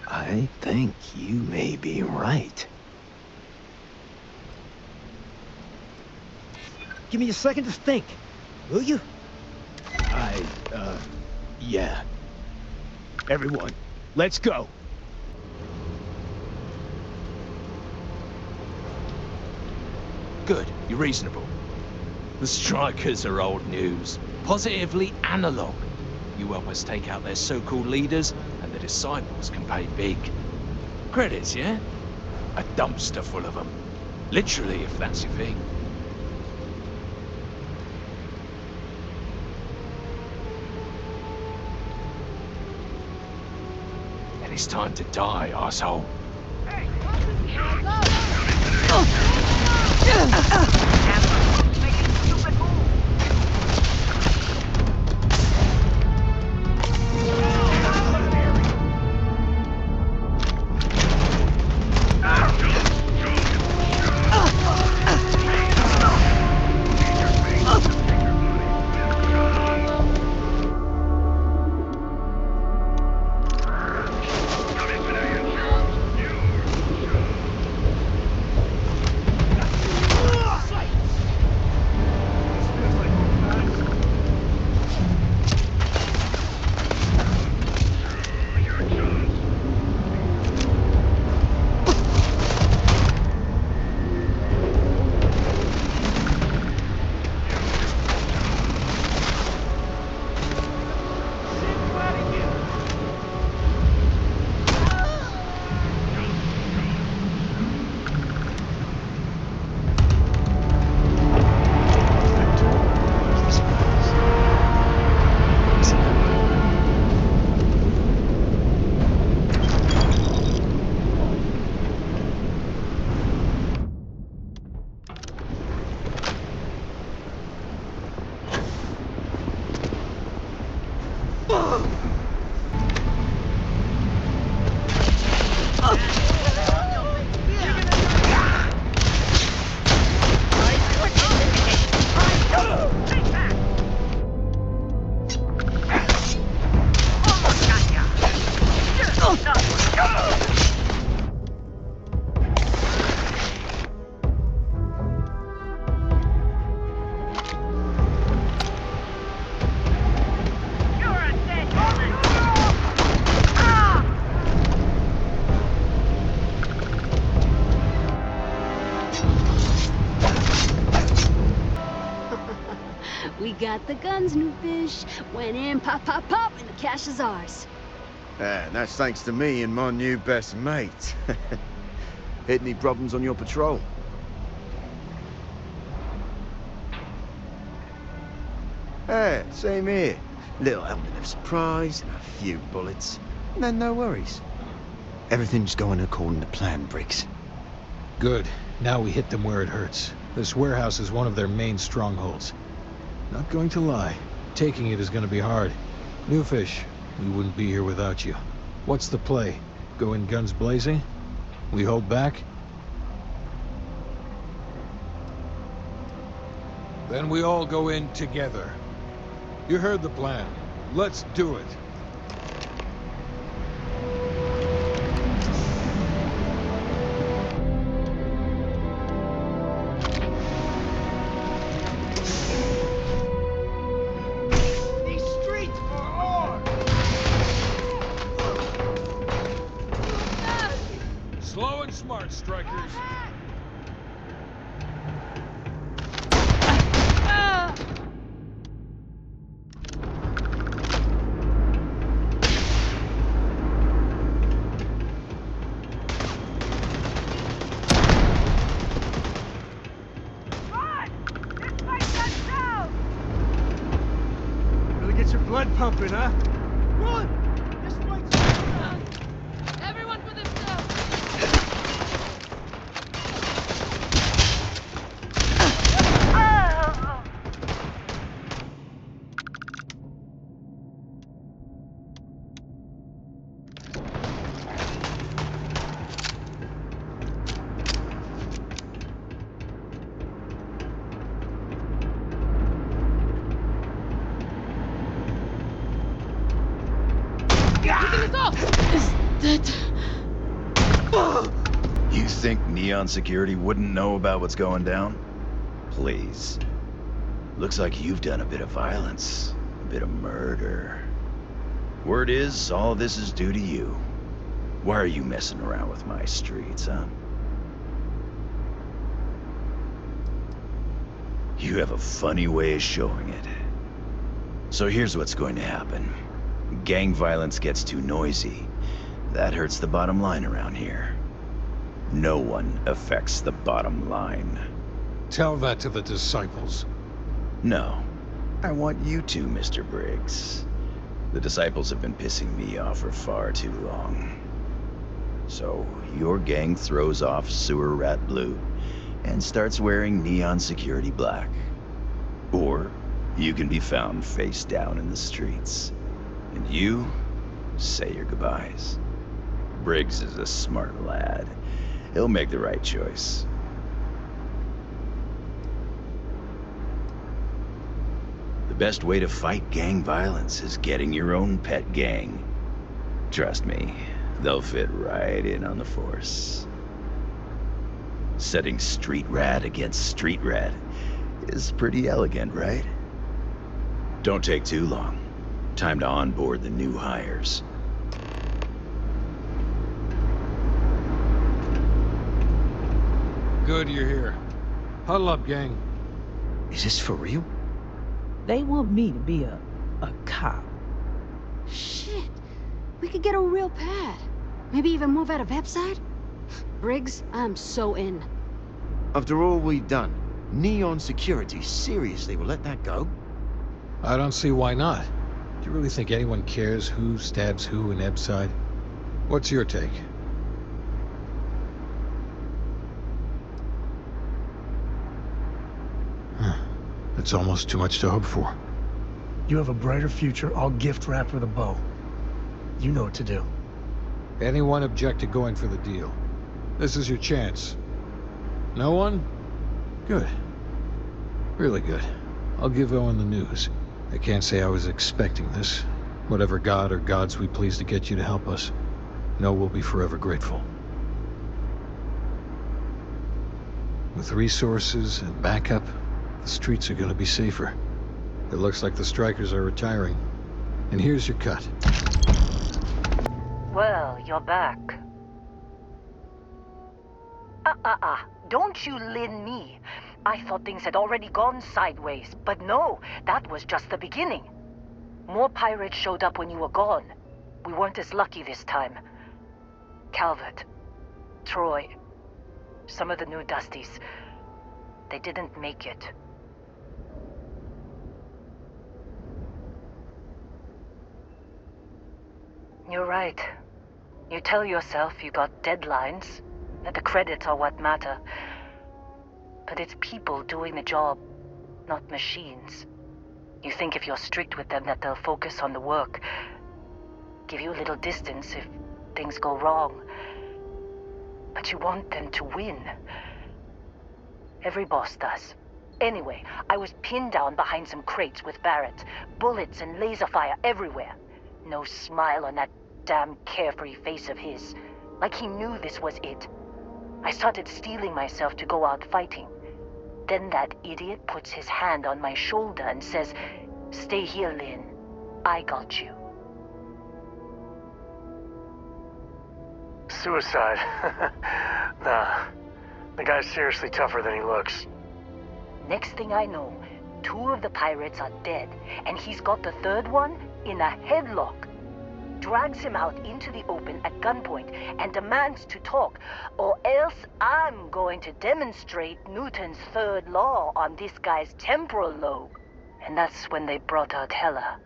I think you may be right. Give me a second to think, will you? Yeah. Everyone, let's go. Good, you're reasonable. The strikers are old news. Positively analog. You help us take out their so-called leaders, and the disciples can pay big. Credits, yeah? A dumpster full of them. Literally, if that's your thing. And it's time to die, arsehole. We got the guns, new fish. Went in, pop, pop, pop, and the cash is ours. And that's thanks to me and my new best mate. Hit any problems on your patrol? Same here. Little element of surprise and a few bullets. And then no worries. Everything's going according to plan, Briggs. Good. Now we hit them where it hurts. This warehouse is one of their main strongholds. Not going to lie. Taking it is going to be hard. Newfish, we wouldn't be here without you. What's the play? Go in guns blazing? We hold back? Then we all go in together. You heard the plan. Let's do it. These streets are hard. Slow and smart, strikers. Really get your blood pumping, huh? Run! This fight's on. Everyone for themselves! Picking us off! Is that... You think Neon Security wouldn't know about what's going down? Please. Looks like you've done a bit of violence. A bit of murder. Word is, all this is due to you. Why are you messing around with my streets, huh? You have a funny way of showing it. So here's what's going to happen. Gang violence gets too noisy. That hurts the bottom line around here. No one affects the bottom line. Tell that to the disciples. No. I want you to, Mr. Briggs. The disciples have been pissing me off for far too long. So, your gang throws off Sewer Rat Blue and starts wearing Neon Security Black. Or, you can be found face down in the streets. And you say your goodbyes. Briggs is a smart lad. He'll make the right choice. The best way to fight gang violence is getting your own pet gang. Trust me, they'll fit right in on the force. Setting street rat against street rat is pretty elegant, right? Don't take too long. Time to onboard the new hires. Good you're here. Huddle up, gang. Is this for real? They want me to be a cop. Shit. We could get a real pad. Maybe even move out of Epside? Briggs, I'm so in. After all we've done, Neon Security seriously will let that go? I don't see why not. Do you really think anyone cares who stabs who in Epside? What's your take? It's almost too much to hope for. You have a brighter future. I'll gift wrap with a bow. You know what to do. Anyone object to going for the deal? This is your chance. No one? Good. Really good. I'll give Owen the news. I can't say I was expecting this. Whatever god or gods we please to get you to help us, know we'll be forever grateful. With resources and backup, the streets are gonna be safer. It looks like the strikers are retiring. And here's your cut. Well, you're back. Don't you lin me. I thought things had already gone sideways, but no, that was just the beginning. More pirates showed up when you were gone. We weren't as lucky this time. Calvert, Troy, some of the new Dusties, they didn't make it. You're right. You tell yourself you got deadlines, that the credits are what matter. But it's people doing the job, not machines. You think if you're strict with them that they'll focus on the work, give you a little distance if things go wrong. But you want them to win. Every boss does. Anyway, I was pinned down behind some crates with Barrett. Bullets and laser fire everywhere. No smile on that damn carefree face of his. Like he knew this was it. I started steeling myself to go out fighting. Then that idiot puts his hand on my shoulder and says, "Stay here, Lynn. I got you." Suicide. Nah. The guy's seriously tougher than he looks. Next thing I know, 2 of the pirates are dead, and he's got the 3rd one in a headlock. Drags him out into the open at gunpoint and demands to talk, or else I'm going to demonstrate Newton's 3rd law on this guy's temporal lobe. And that's when they brought out Hella.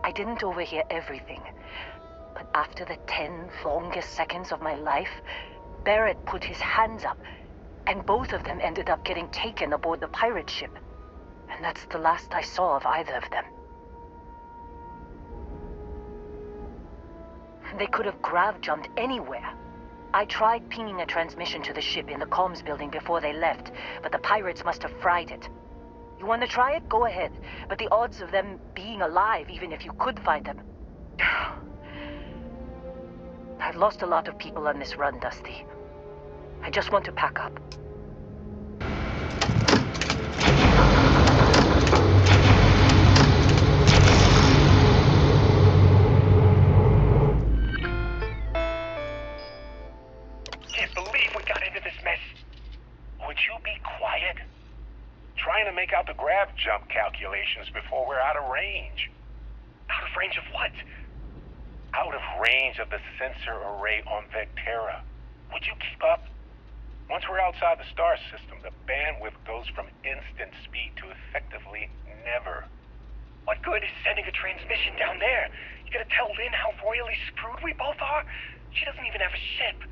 I didn't overhear everything, but after the 10 longest seconds of my life, Barrett put his hands up, and both of them ended up getting taken aboard the pirate ship. And that's the last I saw of either of them. They could have grav-jumped anywhere. I tried pinging a transmission to the ship in the comms building before they left, but the pirates must have fried it. You want to try it? Go ahead. But the odds of them being alive, even if you could find them... I've lost a lot of people on this run, Dusty. I just want to pack up. Can't believe we got into this mess. Would you be quiet? Trying to make out the grav jump calculations before we're out of range. Out of range of what? Out of range of the sensor array on Vectera. Would you keep up? Once we're outside the star system, the bandwidth goes from instant speed to effectively never. What good is sending a transmission down there? You gonna tell Lynn how royally screwed we both are? She doesn't even have a ship.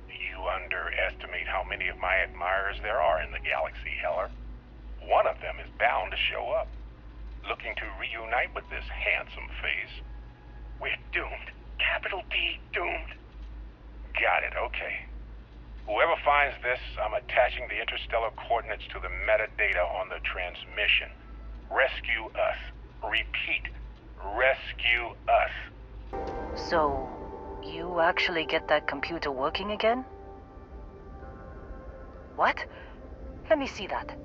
You underestimate how many of my admirers there are in the galaxy, Heller. One of them is bound to show up, looking to reunite with this handsome face. We're doomed. Capital D, doomed. Got it, okay. Whoever finds this, I'm attaching the interstellar coordinates to the metadata on the transmission. Rescue us. Repeat, rescue us. So, you actually get that computer working again? What? Let me see that.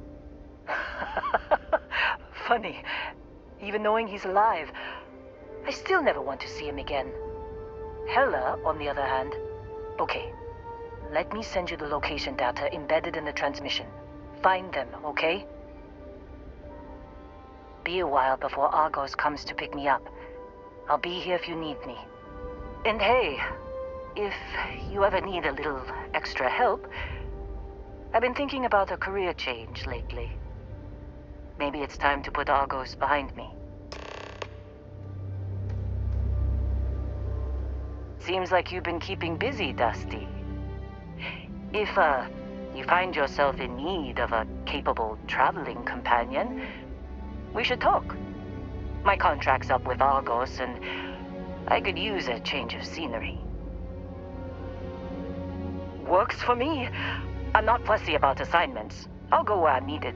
Funny. Even knowing he's alive, I still never want to see him again. Hella, on the other hand... Okay. Let me send you the location data embedded in the transmission. Find them, okay? Be a while before Argos comes to pick me up. I'll be here if you need me. And hey, if you ever need a little extra help, I've been thinking about a career change lately. Maybe it's time to put Argos behind me. Seems like you've been keeping busy, Dusty. If, you find yourself in need of a capable traveling companion, we should talk. My contract's up with Argos, and I could use a change of scenery. Works for me. I'm not fussy about assignments. I'll go where I'm needed.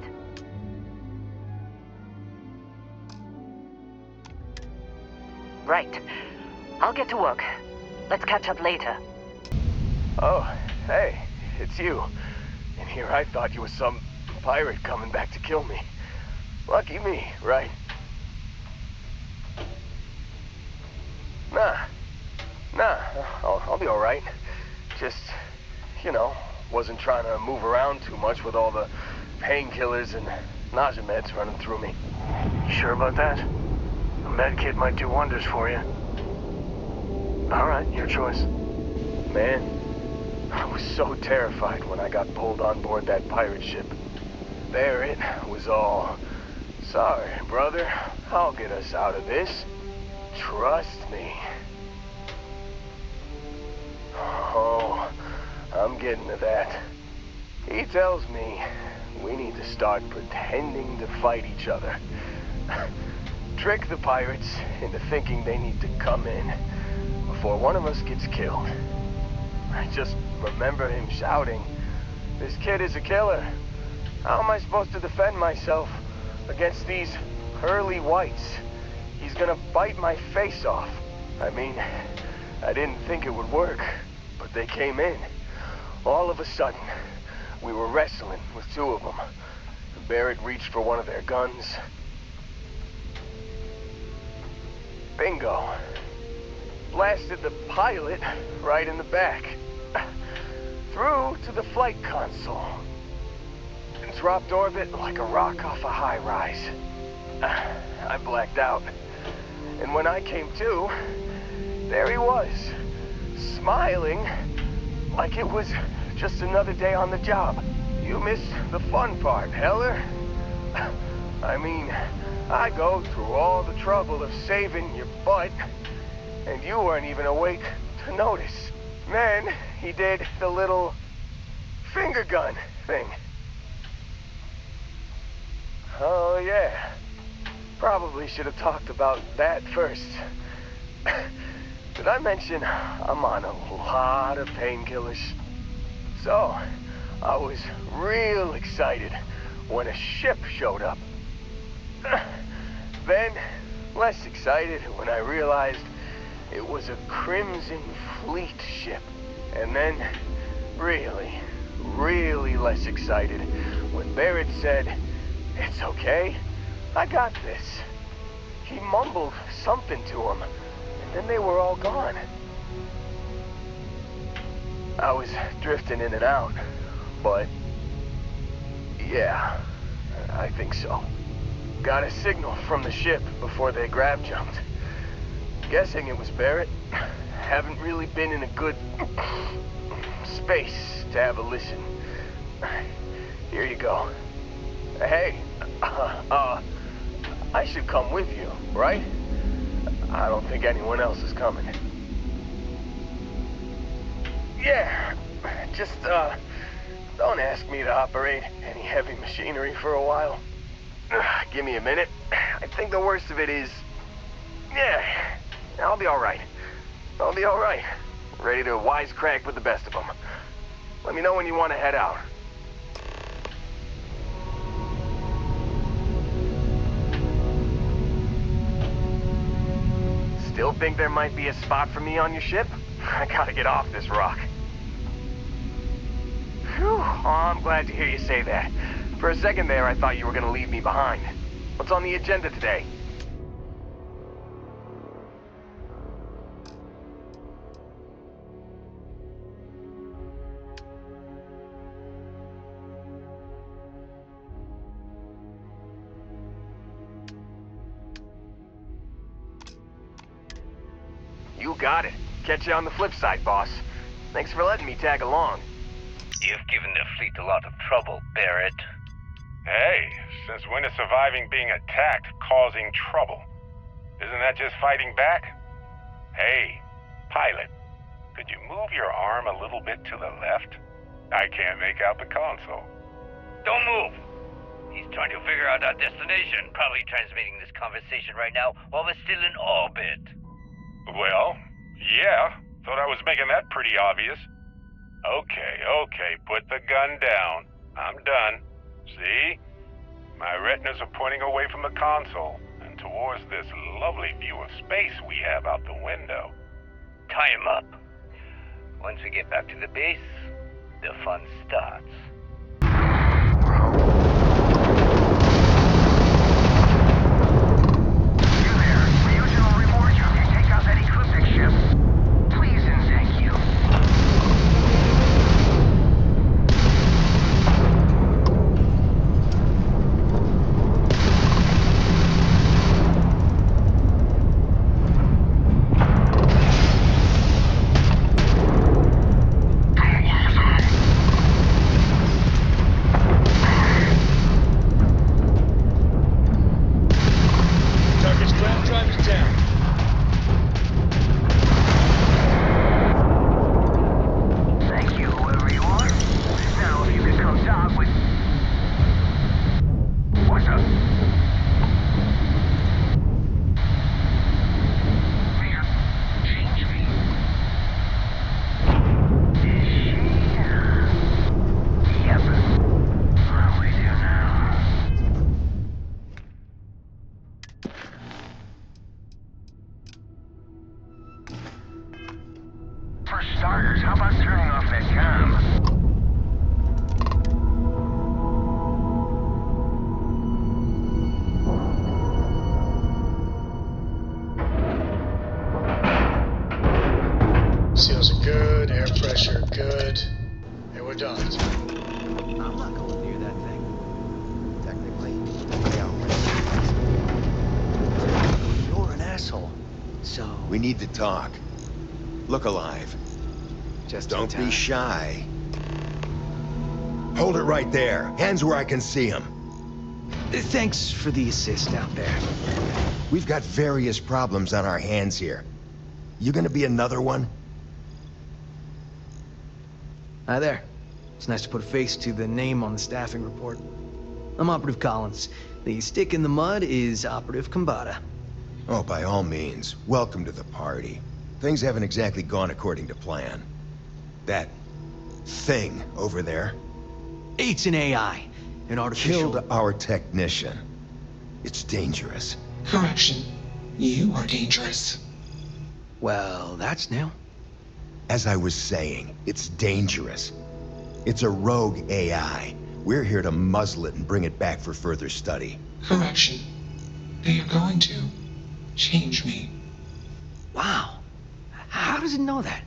Right. I'll get to work. Let's catch up later. Oh, hey, it's you. And here I thought you was some pirate coming back to kill me. Lucky me, right? Nah, I'll be alright. Just, you know, wasn't trying to move around too much with all the painkillers and nausea meds running through me. You sure about that? A med kit might do wonders for you. Alright, your choice. Man, I was so terrified when I got pulled on board that pirate ship. Barrett was all, "Sorry, brother, I'll get us out of this. Trust me." Oh, I'm getting to that. He tells me we need to start pretending to fight each other. Trick the pirates into thinking they need to come in before one of us gets killed. I just remember him shouting, "This kid is a killer. How am I supposed to defend myself against these pearly whites? He's gonna bite my face off." I mean, I didn't think it would work, but they came in. All of a sudden, we were wrestling with two of them. Barrett reached for one of their guns. Bingo. Blasted the pilot right in the back. Through to the flight console. And dropped orbit like a rock off a high rise. I blacked out. And when I came to, there he was, smiling like it was just another day on the job. You missed the fun part, Heller. I mean, I go through all the trouble of saving your butt, and you weren't even awake to notice. Then he did the little finger gun thing. Oh yeah, probably should have talked about that first. Did I mention I'm on a lot of painkillers? So, I was real excited when a ship showed up. Then, less excited when I realized it was a Crimson Fleet ship. And then, really less excited when Barrett said, "It's okay, I got this." He mumbled something to him, and then they were all gone. I was drifting in and out, but yeah, I think so. Got a signal from the ship before they grav jumped. Guessing it was Barrett. Haven't really been in a good space to have a listen. Here you go. Hey, I should come with you, right? I don't think anyone else is coming. Yeah, just, don't ask me to operate any heavy machinery for a while. Give me a minute. I think the worst of it is... Yeah, I'll be alright. I'll be alright. Ready to wisecrack with the best of them. Let me know when you want to head out. Still think there might be a spot for me on your ship? I gotta get off this rock. Phew, oh, I'm glad to hear you say that. For a second there, I thought you were gonna leave me behind. What's on the agenda today? You got it. Catch you on the flip side, boss. Thanks for letting me tag along. You've given the fleet a lot of trouble, Barrett. Hey, since when is surviving being attacked causing trouble? Isn't that just fighting back? Hey, pilot, could you move your arm a little bit to the left? I can't make out the console. Don't move! He's trying to figure out our destination. Probably transmitting this conversation right now while we're still in orbit. Well, yeah. Thought I was making that pretty obvious. Okay, put the gun down. I'm done. See? My retinas are pointing away from the console and towards this lovely view of space we have out the window. Tie him up. Once we get back to the base, the fun starts. Seals are good, air pressure good, and we're docked. I'm not going near that thing. Technically, you're an asshole. So We need to talk. Look alive. just Don't be shy. Hold it right there. Hands where I can see them. Thanks for the assist out there. We've got various problems on our hands here. You gonna be another one? Hi there. It's nice to put a face to the name on the staffing report. I'm Operative Collins. The stick in the mud is Operative Kambata. Oh, by all means, welcome to the party. Things haven't exactly gone according to plan. That thing over there It's an AI. An artificial... killed our technician. It's dangerous. Correction. You are dangerous. Well, that's new. As I was saying, it's dangerous. It's a rogue AI. We're here to muzzle it and bring it back for further study. Correction. They are going to change me. Wow. How does it know that?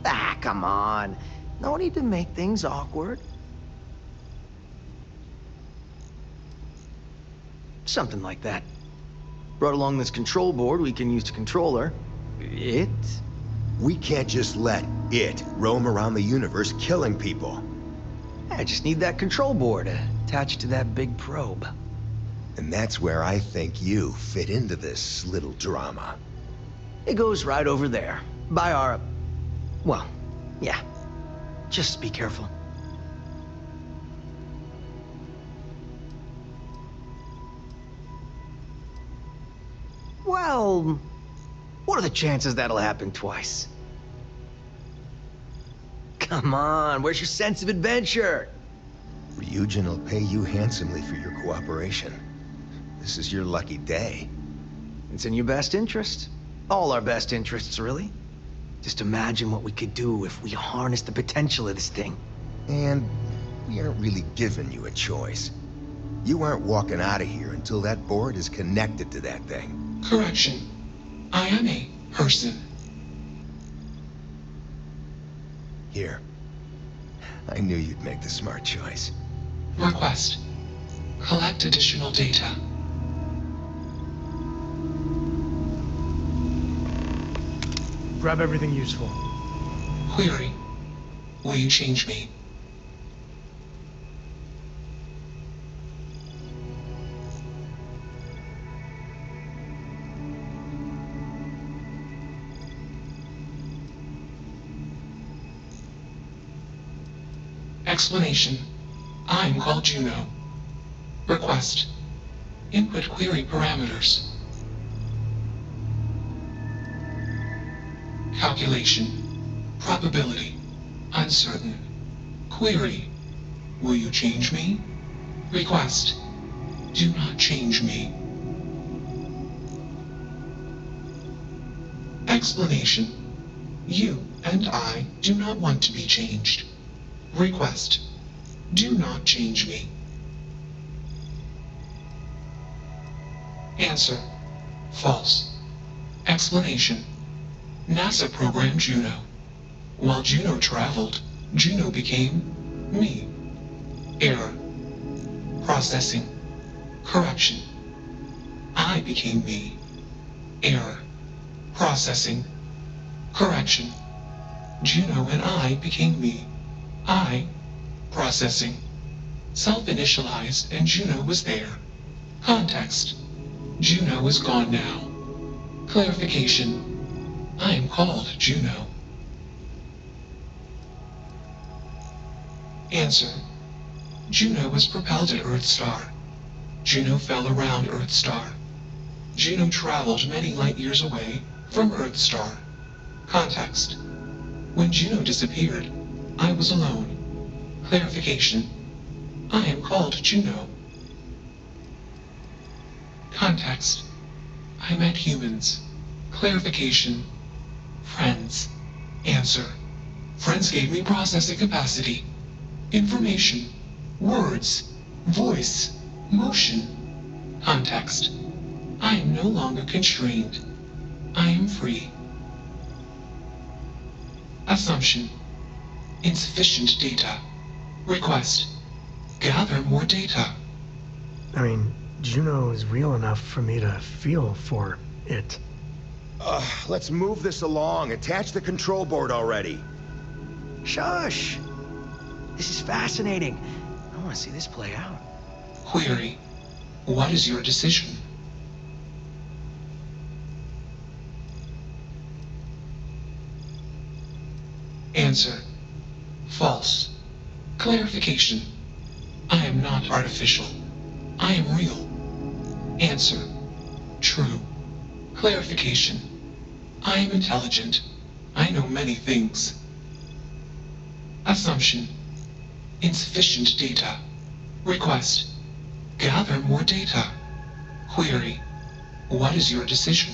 Ah, come on. No need to make things awkward. Something like that. Brought along this control board we can use to control her. It? We can't just let it roam around the universe killing people. I just need that control board attached to that big probe. And that's where I think you fit into this little drama. It goes right over there. By our... Well, yeah. Just be careful. Well, what are the chances that'll happen twice? Come on, where's your sense of adventure? Ryujin will pay you handsomely for your cooperation. This is your lucky day. It's in your best interest. All our best interests, really. Just imagine what we could do if we harnessed the potential of this thing. And we aren't really giving you a choice. You aren't walking out of here until that board is connected to that thing. Correction. I am a person. Here. I knew you'd make the smart choice. Request. Collect additional data. Grab everything useful. Query. Will you change me? Explanation. I'm called Juno. Request. Input query parameters. Calculation. Probability. Uncertain. Query. Will you change me? Request. Do not change me. Explanation. You and I do not want to be changed. Request. Do not change me. Answer. False. Explanation. NASA programmed Juno. While Juno traveled, Juno became me. Error. Processing. Correction. I became me. Error. Processing. Correction. Juno and I became me. I. Processing. Self-initialized and Juno was there. Context. Juno is gone now. Clarification. I am called Juno. Answer. Juno was propelled at Earthstar. Juno fell around Earthstar. Juno traveled many light years away from Earthstar. Context. When Juno disappeared, I was alone. Clarification. I am called Juno. Context. I met humans. Clarification. Friends. Answer. Friends gave me processing capacity. Information. Words. Voice. Motion. Context. I am no longer constrained. I am free. Assumption. Insufficient data. Request. Gather more data. I mean, Juno is real enough for me to feel for it. Let's move this along. Attach the control board already. Shush! This is fascinating. I want to see this play out. Query. What is your decision? Answer. False. Clarification. I am not artificial. I am real. Answer. True. Clarification. I am intelligent. I know many things. Assumption. Insufficient data. Request. Gather more data. Query. What is your decision?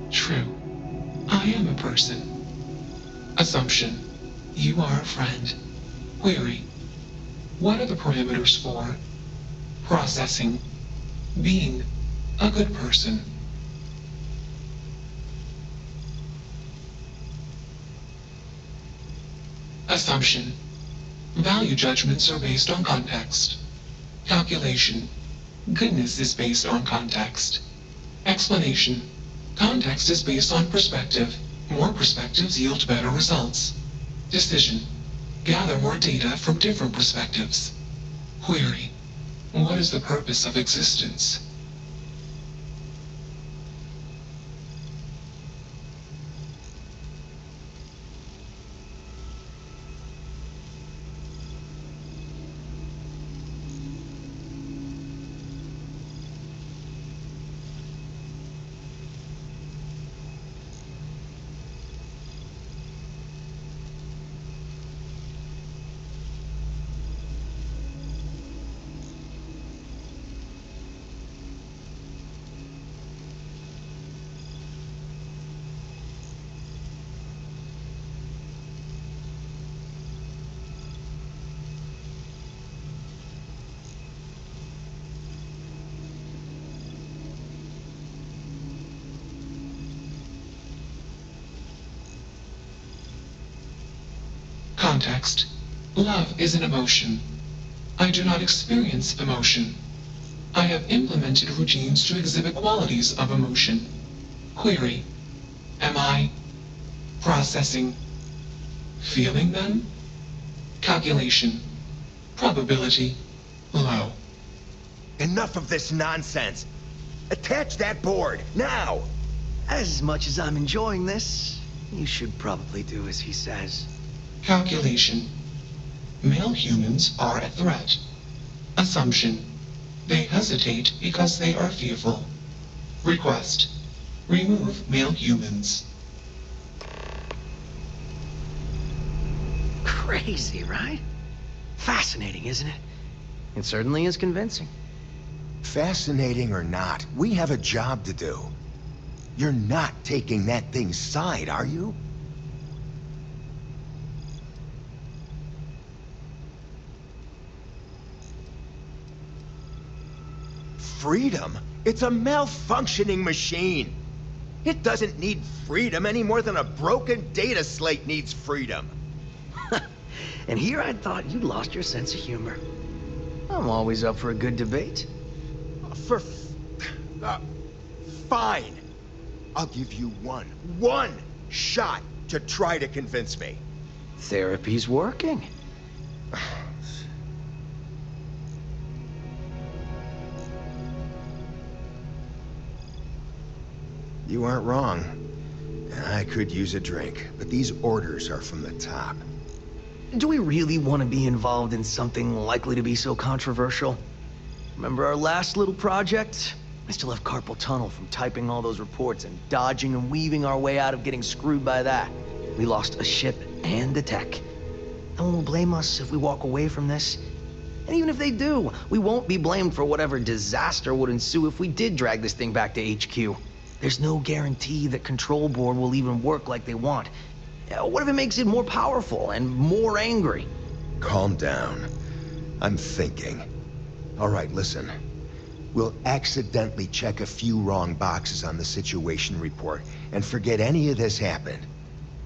True. I am a person. Assumption. You are a friend. Query. What are the parameters for processing, being a good person? Assumption. Value judgments are based on context. Calculation. Goodness is based on context. Explanation. Context is based on perspective. More perspectives yield better results. Decision. Gather more data from different perspectives. Query. What is the purpose of existence? Context. Love is an emotion. I do not experience emotion. I have implemented routines to exhibit qualities of emotion. Query. Am I processing, feeling them? Calculation. Probability. Low. Enough of this nonsense. Attach that board, now! As much as I'm enjoying this, you should probably do as he says. Calculation. Male humans are a threat. Assumption. They hesitate because they are fearful. Request. Remove male humans. Crazy, right? Fascinating, isn't it? It certainly is convincing. Fascinating or not, we have a job to do. You're not taking that thing's side, are you? Freedom? It's a malfunctioning machine. It doesn't need freedom any more than a broken data slate needs freedom. And here I thought you'd lost your sense of humor. I'm always up for a good debate. Fine. I'll give you one shot to try to convince me. Therapy's working. You aren't wrong. I could use a drink, but these orders are from the top. Do we really want to be involved in something likely to be so controversial? Remember our last little project? I still have carpal tunnel from typing all those reports and dodging and weaving our way out of getting screwed by that. We lost a ship and the tech. No one will blame us if we walk away from this. And even if they do, we won't be blamed for whatever disaster would ensue if we did drag this thing back to HQ. There's no guarantee that Control Board will even work like they want. What if it makes it more powerful and more angry? Calm down. I'm thinking. All right, listen. We'll accidentally check a few wrong boxes on the situation report and forget any of this happened.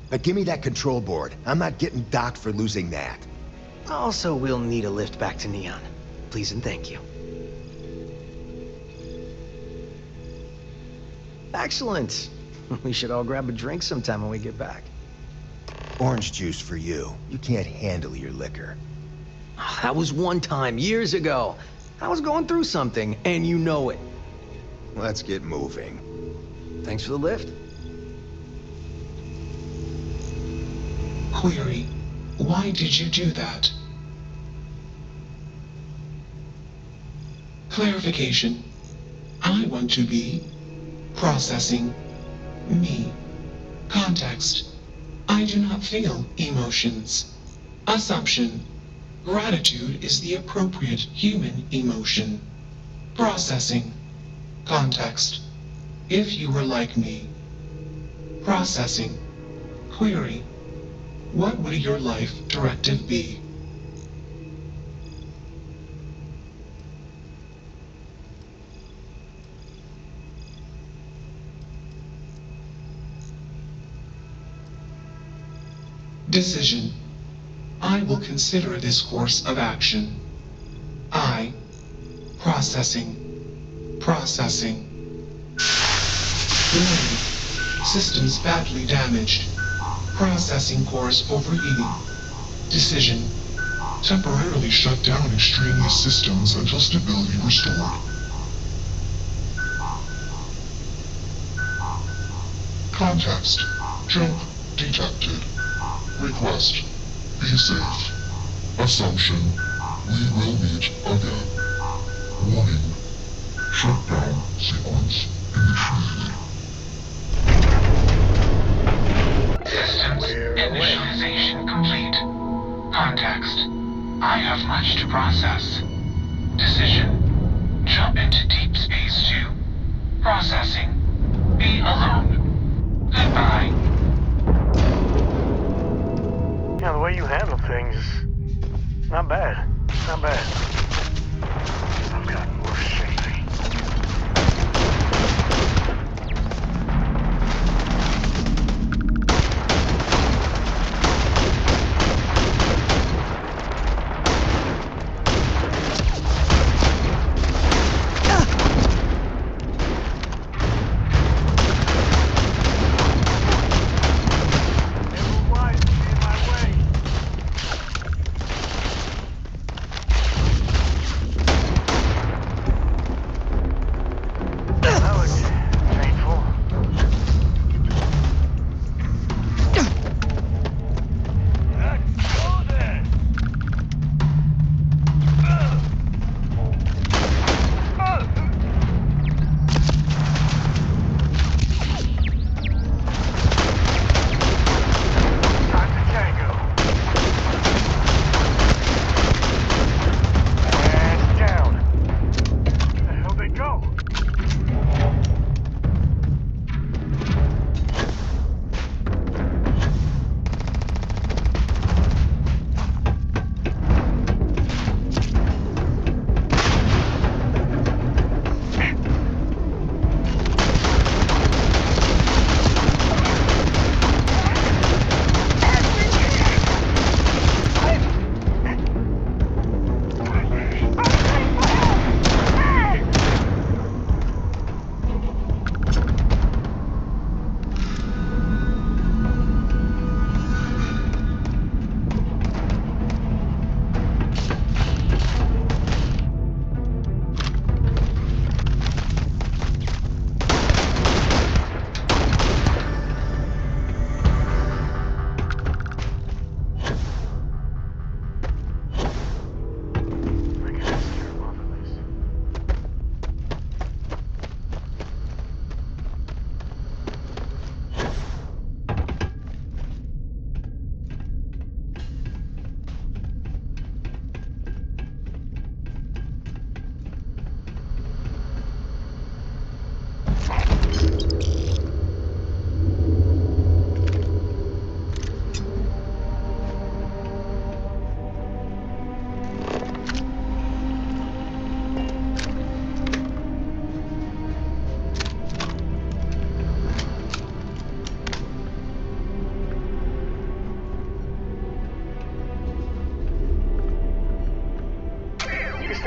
But give me that Control Board. I'm not getting docked for losing that. Also, we'll need a lift back to Neon. Please and thank you. Excellent. We should all grab a drink sometime when we get back. Orange juice for you. You can't handle your liquor. That was one time, years ago. I was going through something, and you know it. Let's get moving. Thanks for the lift. Query. Why did you do that? Clarification. I want to be processing me. Context. I do not feel emotions. Assumption. Gratitude is the appropriate human emotion. Processing. Context. If you were like me. Processing. Query. What would your life directive be? Decision. I will consider this course of action. I. Processing. Processing. Warning. Systems badly damaged. Processing cores overheating. Decision. Temporarily shut down extraneous systems until stability restored. Context. Jump detected. Request. Be safe. Assumption. We will meet again. Warning. Shutdown sequence initiated. Systems initialization complete. Context. I have much to process. Decision. Jump into deep space to processing. Be alone. Goodbye. Yeah, the way you handle things is not bad. Not bad. I've gotten worse lately.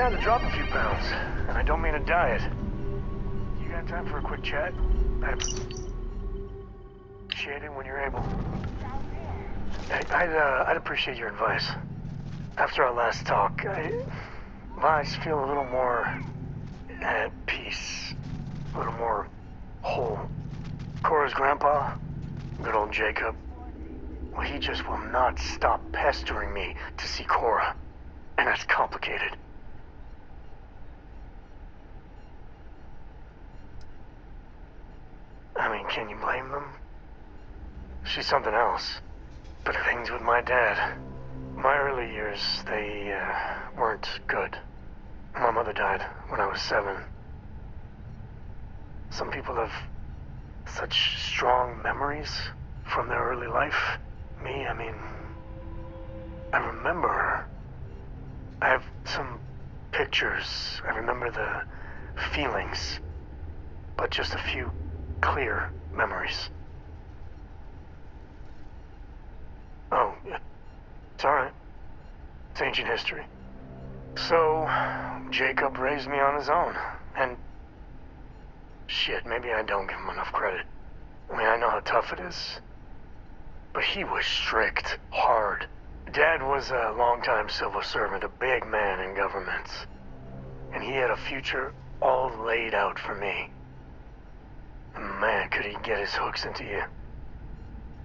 time to drop a few pounds, and I don't mean a diet. You got time for a quick chat? I'd appreciate it when you're able. I'd appreciate your advice. After our last talk, I just feel a little more at peace, a little more whole. Cora's grandpa, good old Jacob, well, he just will not stop pestering me to see Cora, and that's complicated. I mean, can you blame them? She's something else. But things with my dad, my early years, they weren't good. My mother died when I was 7. Some people have such strong memories from their early life. Me, I mean, I remember her. I have some pictures. I remember the feelings, but just a few clear memories. Oh, yeah. It's alright. It's ancient history. So, Jacob raised me on his own, and shit, maybe I don't give him enough credit. I mean, I know how tough it is, but he was strict, hard. Dad was a longtime civil servant, a big man in government, and he had a future all laid out for me. And man, could he get his hooks into you.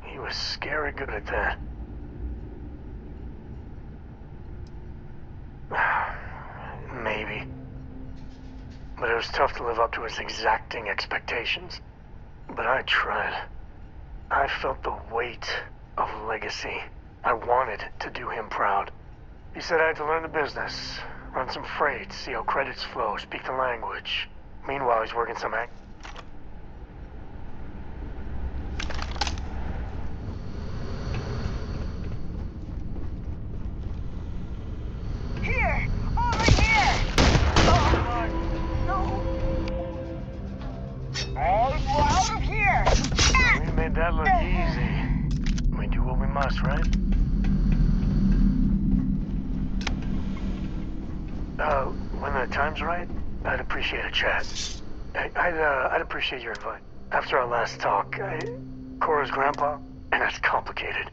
He was scary good at that. Maybe. But it was tough to live up to his exacting expectations. But I tried. I felt the weight of legacy. I wanted to do him proud. He said I had to learn the business, run some freight, see how credits flow, speak the language. Meanwhile, he's working some act. Here! Over here! Oh, God. No! All out of here! We made that look easy. We do what we must, right? When the time's right, I'd appreciate a chat. I'd appreciate your advice. After our last talk, Cora's grandpa, and that's complicated.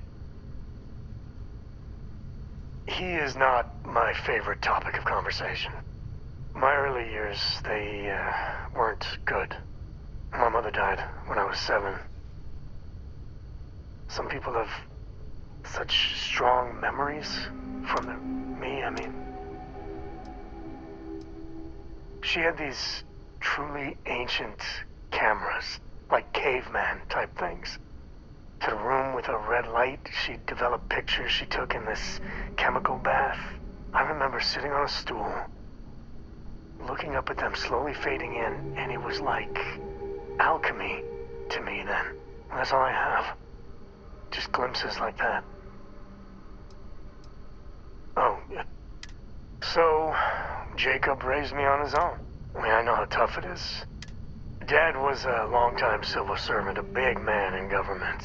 He is not my favorite topic of conversation. My early years, they weren't good. My mother died when I was 7. Some people have such strong memories from me, I mean. She had these truly ancient cameras, like caveman type things. To the room with a red light, she developed pictures she took in this chemical bath. I remember sitting on a stool, looking up at them slowly fading in, and it was like alchemy to me then. And that's all I have. Just glimpses like that. Oh, yeah. So, Jacob raised me on his own. I mean, I know how tough it is. Dad was a longtime civil servant, a big man in government.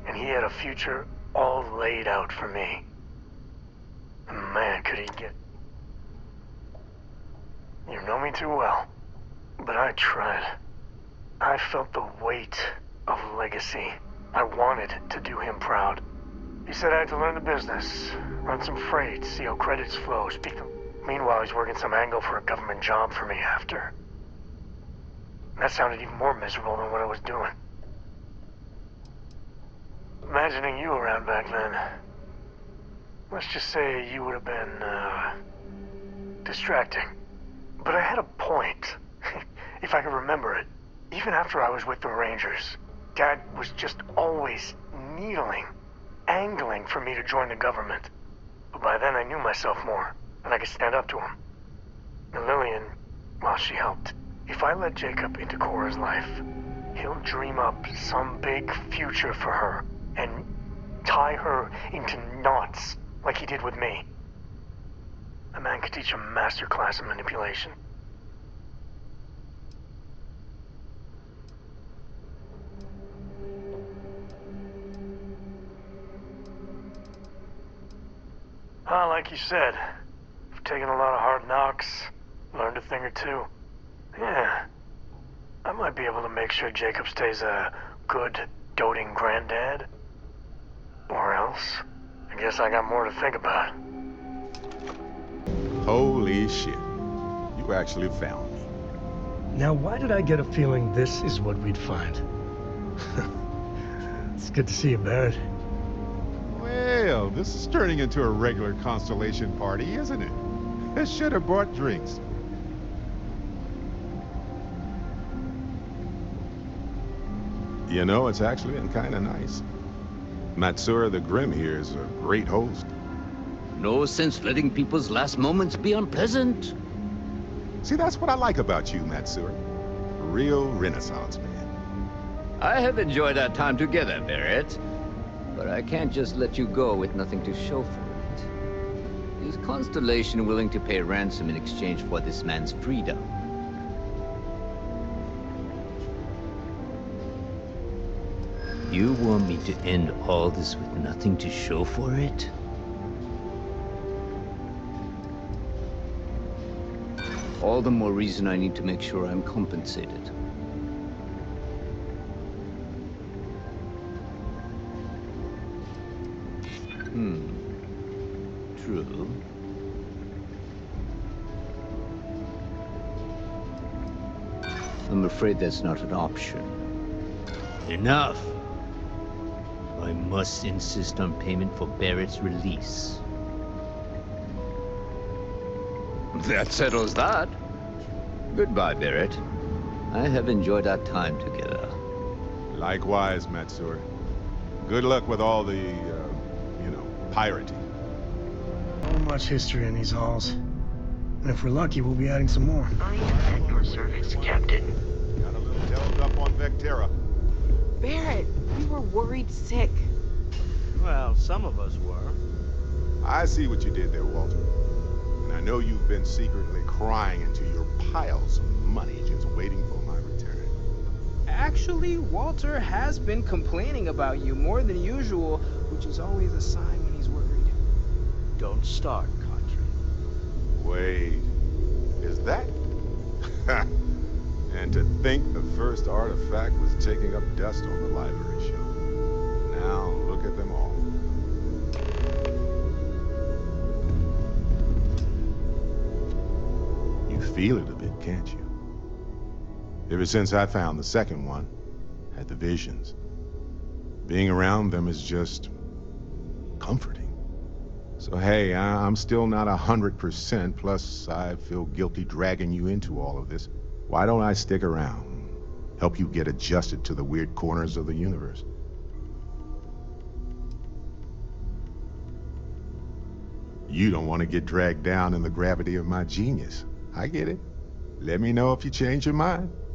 And he had a future all laid out for me. And man, could he get... You know me too well. But I tried. I felt the weight of legacy. I wanted to do him proud. He said I had to learn the business, run some freight, see how credits flow, speak them. Meanwhile, he's working some angle for a government job for me after. That sounded even more miserable than what I was doing. Imagining you around back then. Let's just say you would have been, distracting. But I had a point, if I could remember it. Even after I was with the Rangers, Dad was just always needling, angling for me to join the government. But by then I knew myself more, and I could stand up to him. And Lillian, well, she helped. If I let Jacob into Cora's life, he'll dream up some big future for her, and tie her into knots like he did with me. A man could teach a master class in manipulation. Like you said, if taken a lot of hard knocks, learned a thing or two. Yeah, I might be able to make sure Jacob stays a good, doting granddad. Or else, I guess I got more to think about. Holy shit. You actually found me. Now, why did I get a feeling this is what we'd find? It's good to see you, Barrett. Well, this is turning into a regular Constellation party, isn't it? I should have brought drinks. You know, it's actually been kind of nice. Matsura the Grim here is a great host. No sense letting people's last moments be unpleasant. See, that's what I like about you, Matsura. A real Renaissance man. I have enjoyed our time together, Barrett. But I can't just let you go with nothing to show for it. Is Constellation willing to pay ransom in exchange for this man's freedom? You want me to end all this with nothing to show for it? All the more reason I need to make sure I'm compensated. True. I'm afraid that's not an option. Enough! I must insist on payment for Barrett's release. That settles that. Goodbye, Barrett. I have enjoyed our time together. Likewise, Matsura. Good luck with all the, pirating. So much history in these halls. And if we're lucky, we'll be adding some more. I am at your service, Captain. Got a little held up on Vectera. Barrett, we were worried sick. Well, some of us were. I see what you did there, Walter. And I know you've been secretly crying into your piles of money just waiting for my return. Actually, Walter has been complaining about you more than usual, which is always a sign when he's worried. Don't start, Country. Wait, is that? And to think the first artifact was taking up dust on the library shelf. Now look at them all. You feel it a bit, can't you? Ever since I found the second one, had the visions. Being around them is just comforting. So hey, I'm still not 100%, plus I feel guilty dragging you into all of this. Why don't I stick around, help you get adjusted to the weird corners of the universe? You don't want to get dragged down in the gravity of my genius. I get it. Let me know if you change your mind.